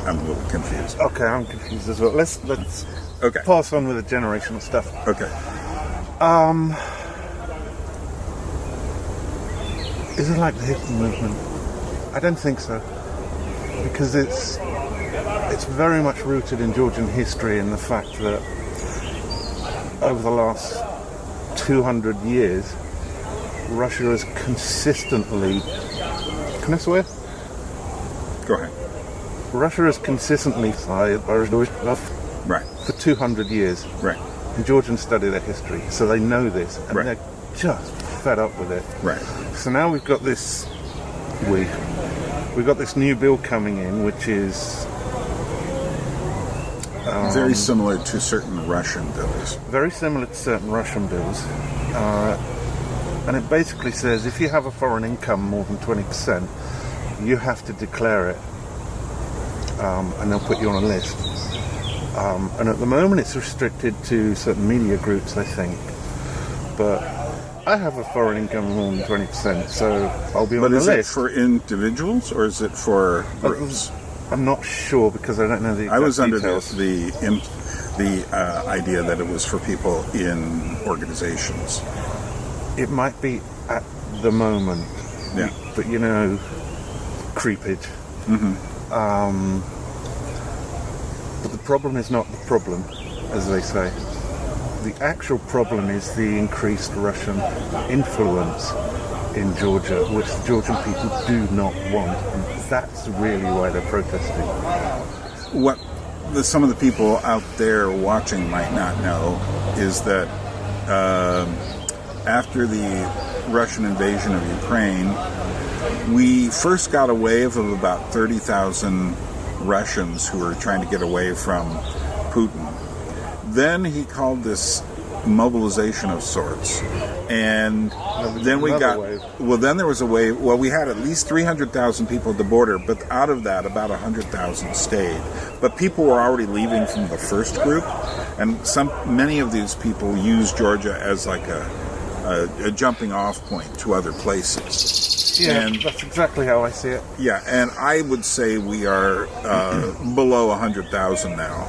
I'm a little confused. Okay, I'm confused as well. Let's Okay. pass on with the generational stuff. Okay. Is it like the hippie movement? I don't think so, because it's very much rooted in Georgian history and the fact that over the last 200 years, Russia has consistently... Can I swear? Go ahead. Russia has consistently Right. for 200 years. Right. And Georgians study their history, so they know this, and Right. they're just fed up with it. Right. So now we've got this... We've got this new bill coming in, which is... Very similar to certain Russian bills. very similar to certain Russian bills. And it basically says if you have a foreign income more than 20%, you have to declare it. And they'll put you on a list. And at the moment it's restricted to certain media groups, I think. But I have a foreign income of more than 20%, so I'll be on the list. But is it for individuals or is it for groups? I'm not sure because I don't know the exact I was under details. the idea that it was for people in organizations. It might be at the moment. Yeah. But creepage. Mm-hmm. But the problem is not the problem, as they say. The actual problem is the increased Russian influence in Georgia, which the Georgian people do not want. And that's really why they're protesting. What some of the people out there watching might not know is that after the Russian invasion of Ukraine, we first got a wave of about 30,000 Russians who were trying to get away from Putin. Then he called this mobilization of sorts, and then we got wave. well. Then there was a wave. Well, we had at least 300,000 people at the border, but out of that, about 100,000 stayed. But people were already leaving from the first group, and many of these people used Georgia as like a jumping off point to other places. Yeah, And that's exactly how I see it. yeah, and I would say we are below 100,000 now.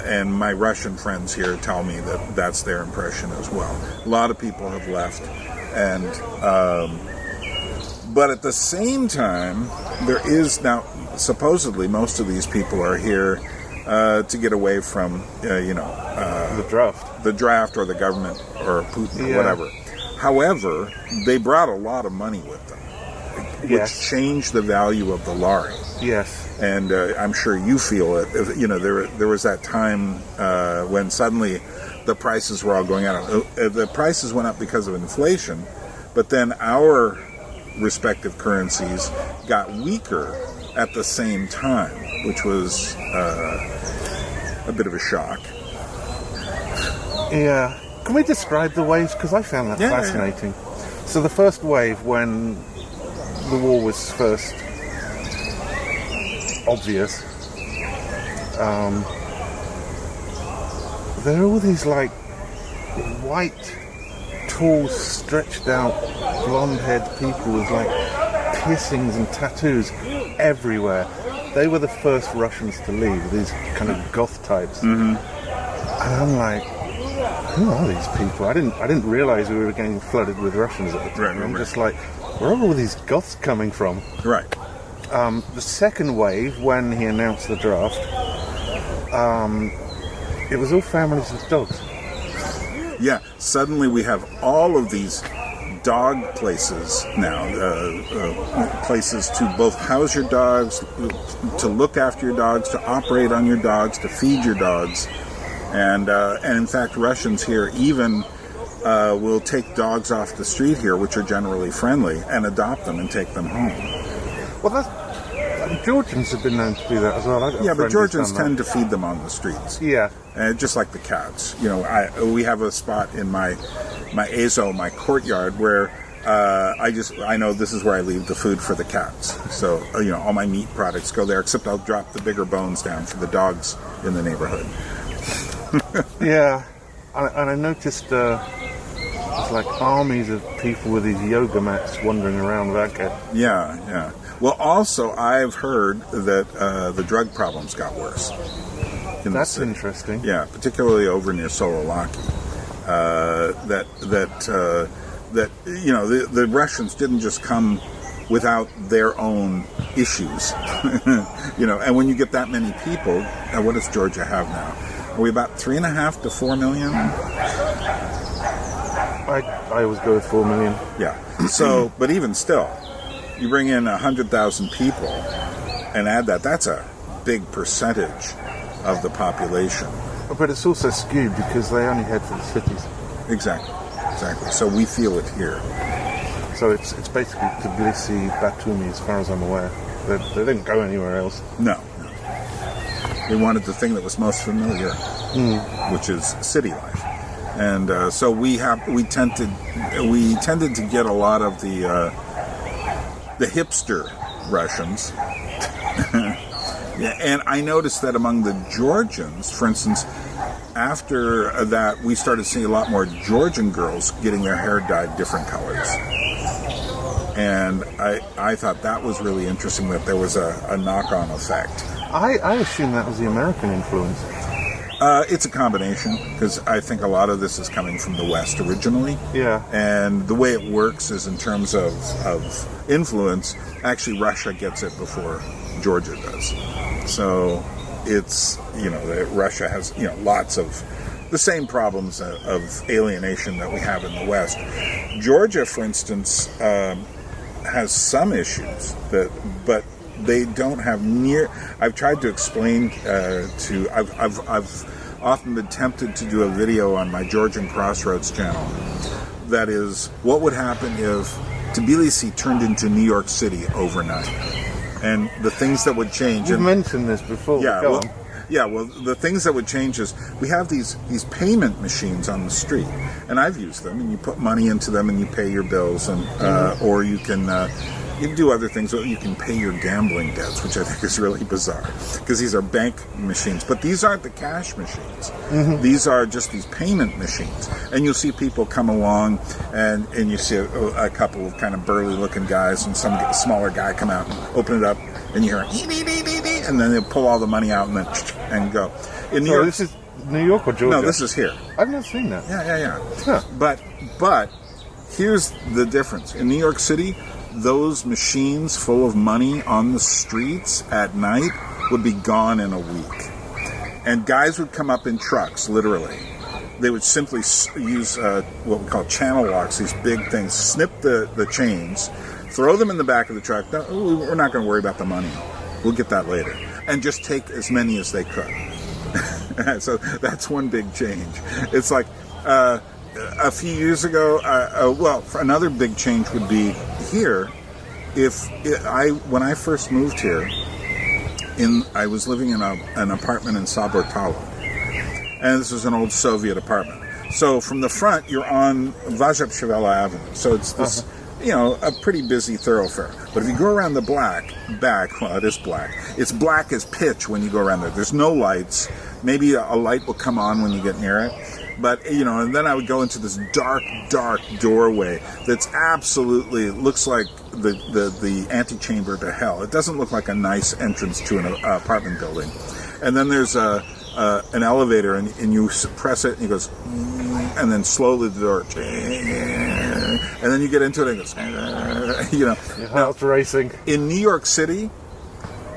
And my Russian friends here tell me that that's their impression as well. A lot of people have left, and but at the same time, there is now supposedly most of these people are here to get away from The draft. or the government or Putin or Yeah. whatever. However, they brought a lot of money with them, which Yes. changed the value of the lari. Yes. And I'm sure you feel it. There was that time when suddenly the prices were all going out. The prices went up because of inflation, but then our respective currencies got weaker at the same time, which was a bit of a shock. Yeah. Can we describe the waves? Because I found that Yeah. fascinating. So the first wave, when the war was first obvious, there are all these like white, tall, stretched out, blonde-haired people with like piercings and tattoos everywhere. They were the first Russians to leave, these kind of goth types. And I'm like, who are these people? I didn't realize we were getting flooded with Russians at the time. Right. I'm just like, where are all these goths coming from? Right. The second wave, when he announced the draft, it was all families with dogs. Yeah, suddenly we have all of these dog places now, places to both house your dogs, to look after your dogs, to operate on your dogs, to feed your dogs. And in fact, Russians here even will take dogs off the street here, which are generally friendly, and adopt them and take them home. Well, Georgians have been known to do that as well. Yeah, but Georgians tend to feed them on the streets. Yeah. Just like the cats. We have a spot in my courtyard where I know this is where I leave the food for the cats. So, all my meat products go there, except I'll drop the bigger bones down for the dogs in the neighborhood. Yeah. And I noticed there's like armies of people with these yoga mats wandering around Vodka. Yeah. Well, also, I've heard that the drug problems got worse. That's interesting. Yeah, particularly over near Sololaki. The Russians didn't just come without their own issues. And when you get that many people, what does Georgia have now? Are we about 3.5 to 4 million? I always go with 4 million. Yeah. So, but even still, you bring in 100,000 people and add that's a big percentage of the population. But it's also skewed because they only head for the cities. Exactly. So we feel it here. So it's basically Tbilisi, Batumi, as far as I'm aware. They didn't go anywhere else. No. They wanted the thing that was most familiar, which is city life. And so we tended to get a lot of the hipster Russians. Yeah, and I noticed that among the Georgians, for instance, after that, we started seeing a lot more Georgian girls getting their hair dyed different colors. And I thought that was really interesting, that there was a knock-on effect. I assume that was the American influence. It's a combination, because I think a lot of this is coming from the West originally. Yeah. And the way it works is in terms of influence, actually Russia gets it before Georgia does. So it's, Russia has, lots of the same problems of alienation that we have in the West. Georgia, for instance, has some issues, but they don't have I've tried to explain I've often been tempted to do a video on my Georgian Crossroads channel. That is, what would happen if Tbilisi turned into New York City overnight? And the things that would change. You've mentioned this before. Yeah, Go well, on. yeah, well, the things that would change is we have these payment machines on the street, and I've used them, and you put money into them and you pay your bills, and or you can do other things. You can pay your gambling debts, which I think is really bizarre, because these are bank machines. But these aren't the cash machines. Mm-hmm. These are just these payment machines. And you'll see people come along, and you see a couple of kind of burly-looking guys, and some smaller guy come out and open it up, and you hear, and then they pull all the money out and go. In New York, this is New York or Georgia? No, this is here. I've not seen that. Yeah. Huh. But here's the difference. In New York City, those machines full of money on the streets at night would be gone in a week. And guys would come up in trucks, literally. They would simply use what we call channel locks, these big things, snip the chains, throw them in the back of the truck. No, we're not going to worry about the money. We'll get that later. And just take as many as they could. So that's one big change. It's like a few years ago, another big change would be here. When I first moved here, I was living in an apartment in Sabortalo. And this was an old Soviet apartment. So from the front, you're on Vazhepshevela Avenue. So it's this... a pretty busy thoroughfare. But if you go around the back, well, it is black. It's black as pitch when you go around there. There's no lights. Maybe a light will come on when you get near it. But, and then I would go into this dark, dark doorway that's absolutely, looks like the antechamber to hell. It doesn't look like a nice entrance to an apartment building. And then there's an elevator, and you press it, and it goes, and then slowly the door, and then you get into it, and it goes, Your heart's racing. In New York City,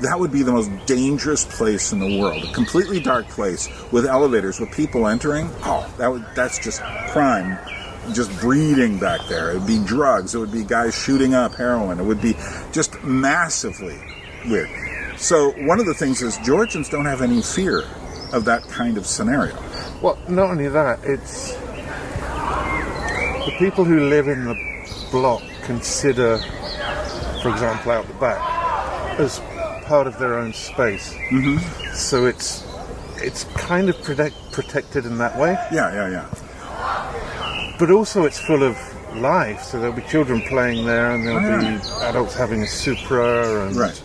that would be the most dangerous place in the world. A completely dark place with elevators with people entering. That's just crime, just breeding back there. It would be drugs. It would be guys shooting up heroin. It would be just massively weird. So one of the things is Georgians don't have any fear of that kind of scenario. Well, not only that, it's the people who live in the block consider, for example, out the back, as part of their own space. Mm-hmm. So it's kind of protected in that way. Yeah. But also it's full of life, so there'll be children playing there, and there'll be adults having a Supra, and right.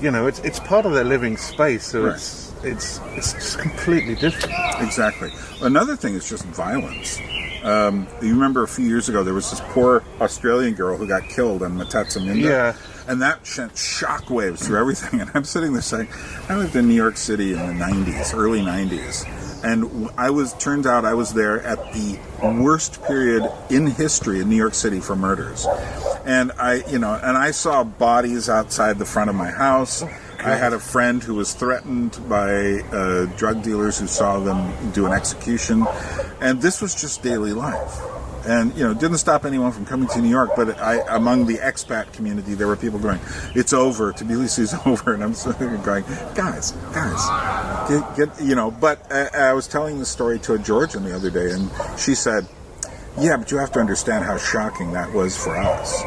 It's part of their living space. So right. it's just completely different. Exactly. Another thing is just violence. You remember a few years ago there was this poor Australian girl who got killed on Matatsaminda? Yeah. And that sent shockwaves through everything. And I'm sitting there saying, I lived in New York City in the 90s, early 90s. And turns out I was there at the worst period in history in New York City for murders. And I saw bodies outside the front of my house. I had a friend who was threatened by drug dealers who saw them do an execution. And this was just daily life. And, it didn't stop anyone from coming to New York, but among the expat community, there were people going, it's over, Tbilisi's over. And I'm sitting there going, guys, but I was telling the story to a Georgian the other day, and she said, yeah, but you have to understand how shocking that was for us.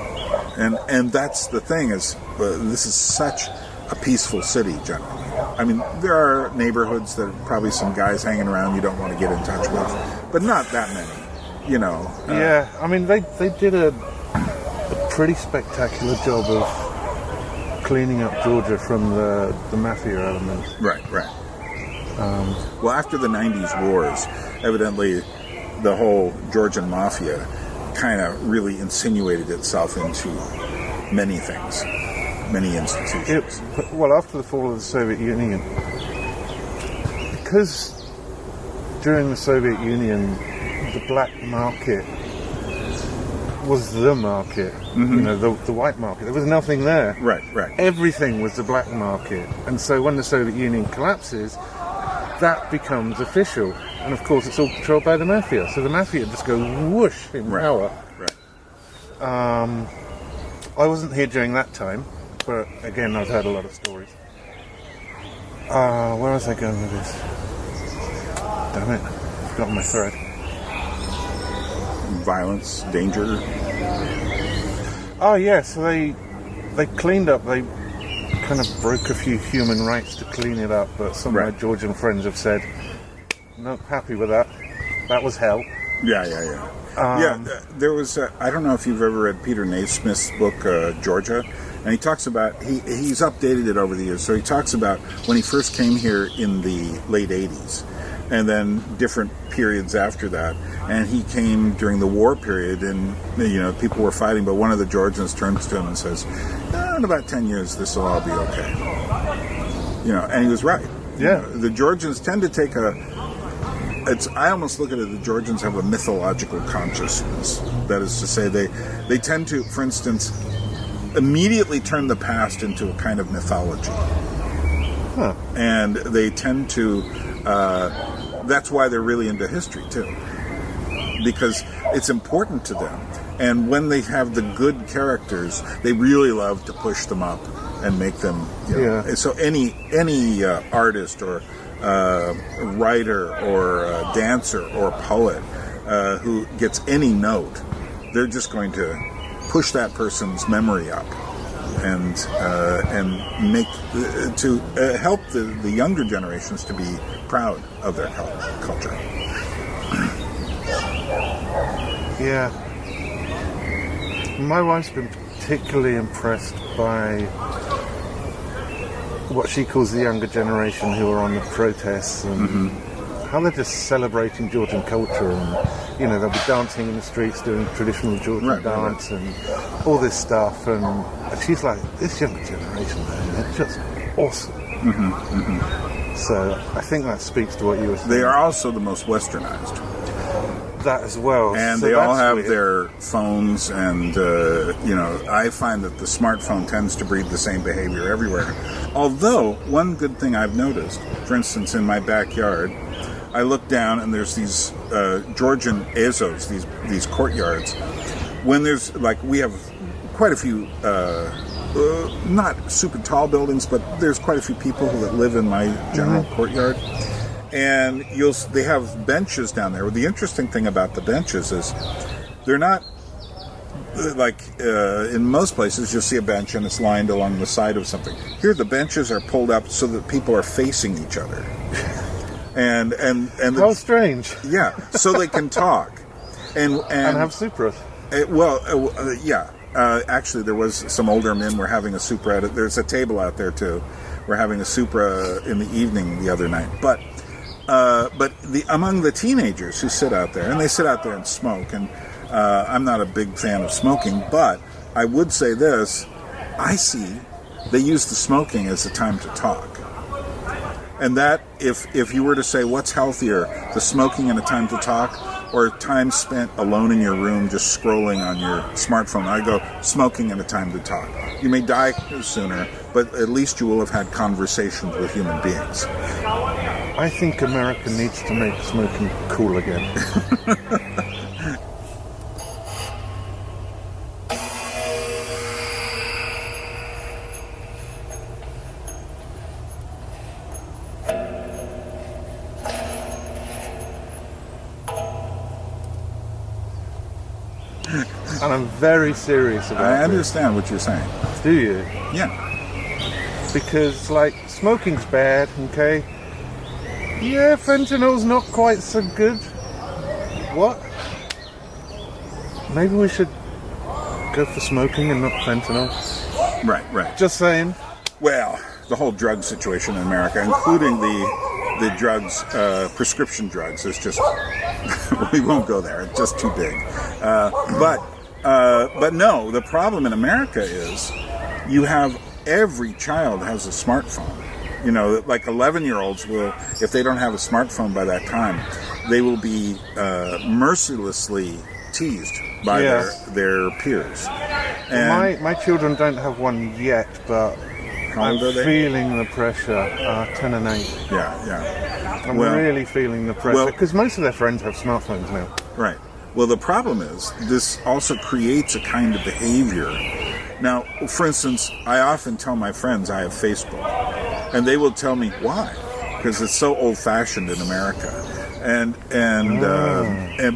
And that's the thing is, this is such a peaceful city generally. I mean, there are neighborhoods that are probably some guys hanging around you don't want to get in touch with, but not that many. Yeah, I mean, they did a pretty spectacular job of cleaning up Georgia from the mafia elements. Right. Well, after the 90s wars, evidently the whole Georgian mafia kind of really insinuated itself into many things, many institutions. After the fall of the Soviet Union, because during the Soviet Union, the black market was the market, mm-hmm. The white market. There was nothing there. Right. Everything was the black market. And so when the Soviet Union collapses, that becomes official. And of course, it's all controlled by the mafia. So the mafia just go whoosh in power. Right. I wasn't here during that time, but again, I've heard a lot of stories. Where was I going with this? damn it, I've forgotten my thread. Violence, danger. Oh yeah, so they cleaned up. They kind of broke a few human rights to clean it up, but some of my Georgian friends have said, not happy with that. That was hell. Yeah. There was. I don't know if you've ever read Peter Naismith's book Georgia, and he talks about he's updated it over the years. So he talks about when he first came here in the late '80s, and then different periods after that. And he came during the war period, and people were fighting, but one of the Georgians turns to him and says, "In about 10 years, this will all be okay." And he was right. Yeah. The Georgians tend to take I almost look at it, the Georgians have a mythological consciousness. That is to say, they tend to, for instance, immediately turn the past into a kind of mythology. Huh. And they tend to, that's why they're really into history, too. Because it's important to them. And when they have the good characters, they really love to push them up and make them, So any artist or writer or dancer or poet who gets any note, they're just going to push that person's memory up and make to help the younger generations to be proud of their culture. Yeah. My wife's been particularly impressed by what she calls the younger generation who are on the protests and how they're just celebrating Georgian culture, and they'll be dancing in the streets doing traditional Georgian dance and all this stuff, and she's like, this younger generation, man, it's just awesome. So I think that speaks to what you were saying. They are also the most westernized. That as well. And so they all have weird. their phones, and I find that the smartphone tends to breed the same behavior everywhere. Although, one good thing I've noticed, for instance, in my backyard, I look down and there's these Georgian ezos, these courtyards. When there's, we have quite a few, not super tall buildings, but there's quite a few people that live in my general courtyard. And they have benches down there. The interesting thing about the benches is they're not in most places you'll see a bench and it's lined along the side of something. Here the benches are pulled up so that people are facing each other. And how strange. Yeah, so they can talk and have supras. Actually, there was some older men were having a supra. There's a table out there too. We're having a supra in the evening the other night, but among the teenagers who sit out there, and they sit out there and smoke, and I'm not a big fan of smoking, but I would say this, I see they use the smoking as a time to talk. And that, if you were to say what's healthier, the smoking and a time to talk, or time spent alone in your room just scrolling on your smartphone, I go smoking and a time to talk. You may die sooner, but at least you will have had conversations with human beings. I think America needs to make smoking cool again. And I'm very serious about it. I understand what you're saying. Do you? Yeah. Because, smoking's bad, okay? Yeah, fentanyl's not quite so good. What? Maybe we should go for smoking and not fentanyl. Right. Just saying. Well, the whole drug situation in America, including the drugs, prescription drugs, is just... we won't go there. It's just too big. But no, the problem in America is you have... every child has a smartphone. 11-year-olds will, if they don't have a smartphone by that time, they will be mercilessly teased by their peers. And my children don't have one yet, but I'm feeling the pressure. 10 and 8. Yeah. I'm really feeling the pressure because most of their friends have smartphones now. Right. Well, the problem is this also creates a kind of behavior. Now, for instance, I often tell my friends I have Facebook, and they will tell me why, because it's so old-fashioned in America.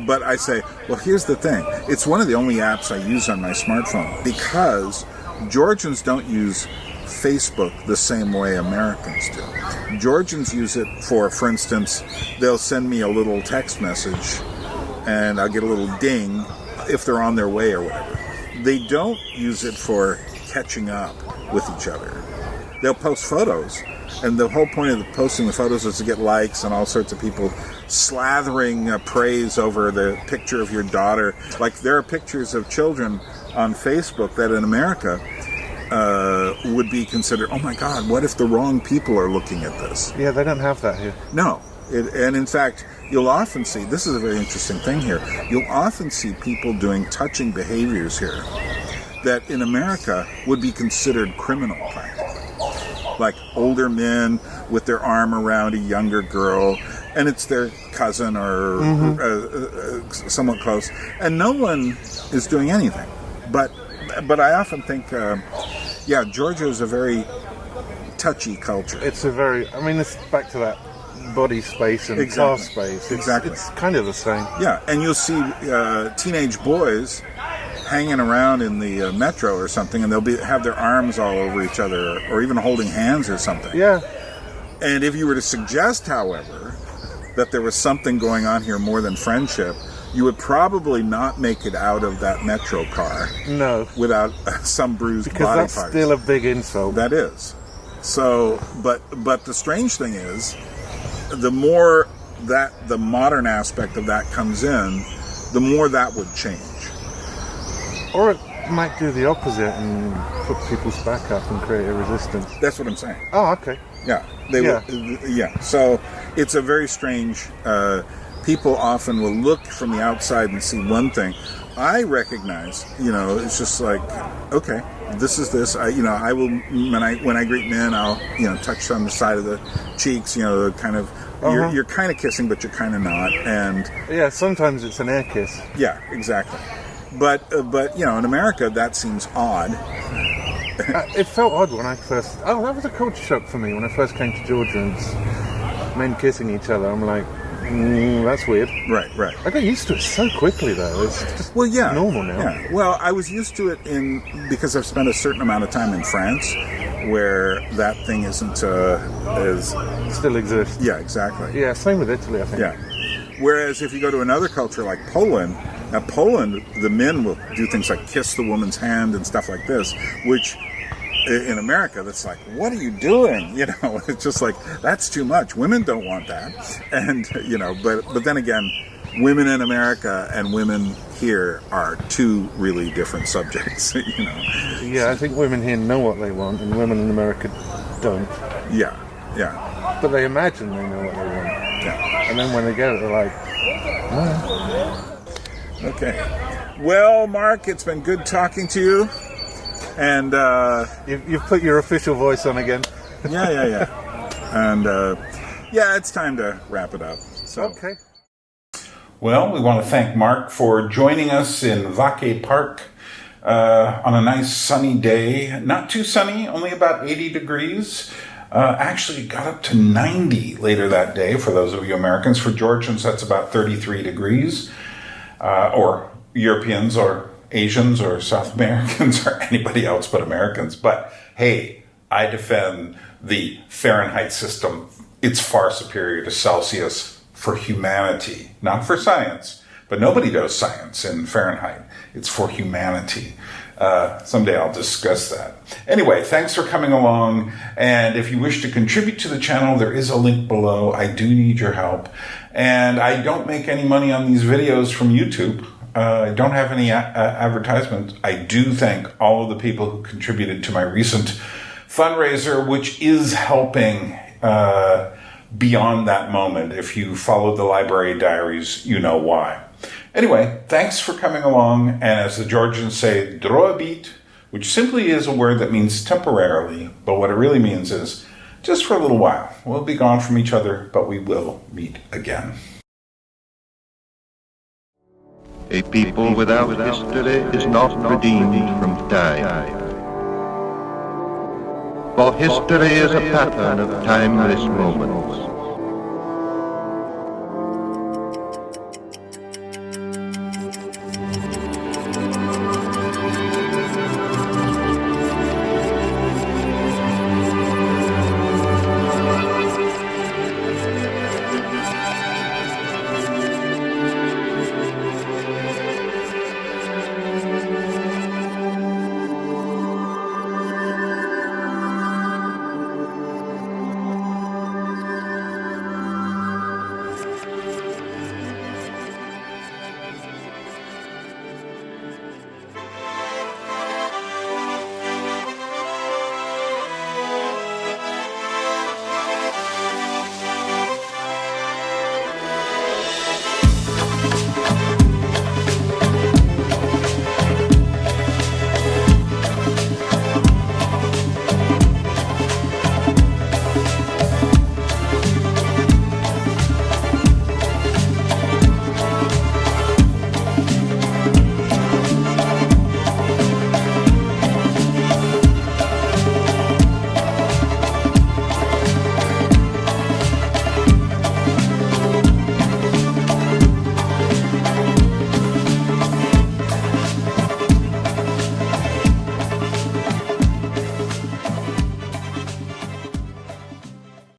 But I say, well, here's the thing. It's one of the only apps I use on my smartphone because Georgians don't use Facebook the same way Americans do. Georgians use it for instance, they'll send me a little text message and I'll get a little ding if they're on their way or whatever. They don't use it for catching up with each other. They'll post photos, and the whole point of posting the photos is to get likes and all sorts of people slathering praise over the picture of your daughter. Like, there are pictures of children on Facebook that in America would be considered, oh my God, what if the wrong people are looking at this? Yeah, they don't have that here. No. And in fact, you'll often see, this is a very interesting thing here, you'll often see people doing touching behaviors here that in America would be considered criminal practically. Like older men with their arm around a younger girl, and it's their cousin or somewhat close, and no one is doing anything. But I often think, Georgia is a very touchy culture. It's it's back to that body space and car space. It's kind of the same. Yeah, and you'll see teenage boys hanging around in the metro or something, and they'll have their arms all over each other, or even holding hands or something. Yeah. And if you were to suggest, however, that there was something going on here more than friendship, you would probably not make it out of that metro car. No. Without some bruised because body that's parts. Still a big insult. That is. So, but the strange thing is, the more that the modern aspect of that comes in, the more that would change. Or it might do the opposite and put people's back up and create a resistance. That's what I'm saying. Oh, okay. Yeah. So it's a very strange. People often will look from the outside and see one thing. I recognize, it's just like, okay, this is this. I will when I greet men, I'll touch on the side of the cheeks. Kind of. You're kind of kissing, but you're kind of not. And yeah, sometimes it's an air kiss. Yeah, exactly. But in America that seems odd. It felt odd when I first. Oh, that was a culture shock for me when I first came to Georgia and men kissing each other. I'm like, that's weird. Right. I got used to it so quickly, though. It's just normal now. Yeah. Well, I was used to it because I've spent a certain amount of time in France, where that thing isn't as still exists. Yeah, exactly. Yeah, same with Italy, I think. Yeah. Whereas if you go to another culture like Poland, now Poland, the men will do things like kiss the woman's hand and stuff like this, which in America, that's like, what are you doing? It's just like, that's too much. Women don't want that. And, but then again, women in America and women here are two really different subjects, Yeah, I think women here know what they want and women in America don't. Yeah. But they imagine they know what they want. Yeah. And then when they get it, they're like, Okay. Well, Mark, it's been good talking to you. And you've put your official voice on again. Yeah. And it's time to wrap it up. So. Okay. Well, we want to thank Mark for joining us in Vake Park on a nice sunny day. Not too sunny, only about 80 degrees. Actually, it got up to 90 later that day for those of you Americans. For Georgians, that's about 33 degrees. Or Europeans or Asians or South Americans or anybody else but Americans. But hey, I defend the Fahrenheit system. It's far superior to Celsius for humanity, not for science. But nobody does science in Fahrenheit. It's for humanity. Someday I'll discuss that. Anyway, thanks for coming along. And if you wish to contribute to the channel, there is a link below. I do need your help. And I don't make any money on these videos from YouTube. I don't have any advertisements. I do thank all of the people who contributed to my recent fundraiser, which is helping beyond that moment. If you followed the library diaries, you know why. Anyway, thanks for coming along. And as the Georgians say, droabit, which simply is a word that means temporarily, but what it really means is just for a little while. We'll be gone from each other, but we will meet again. A people without history is not redeemed from dying. For history is a pattern of timeless moments.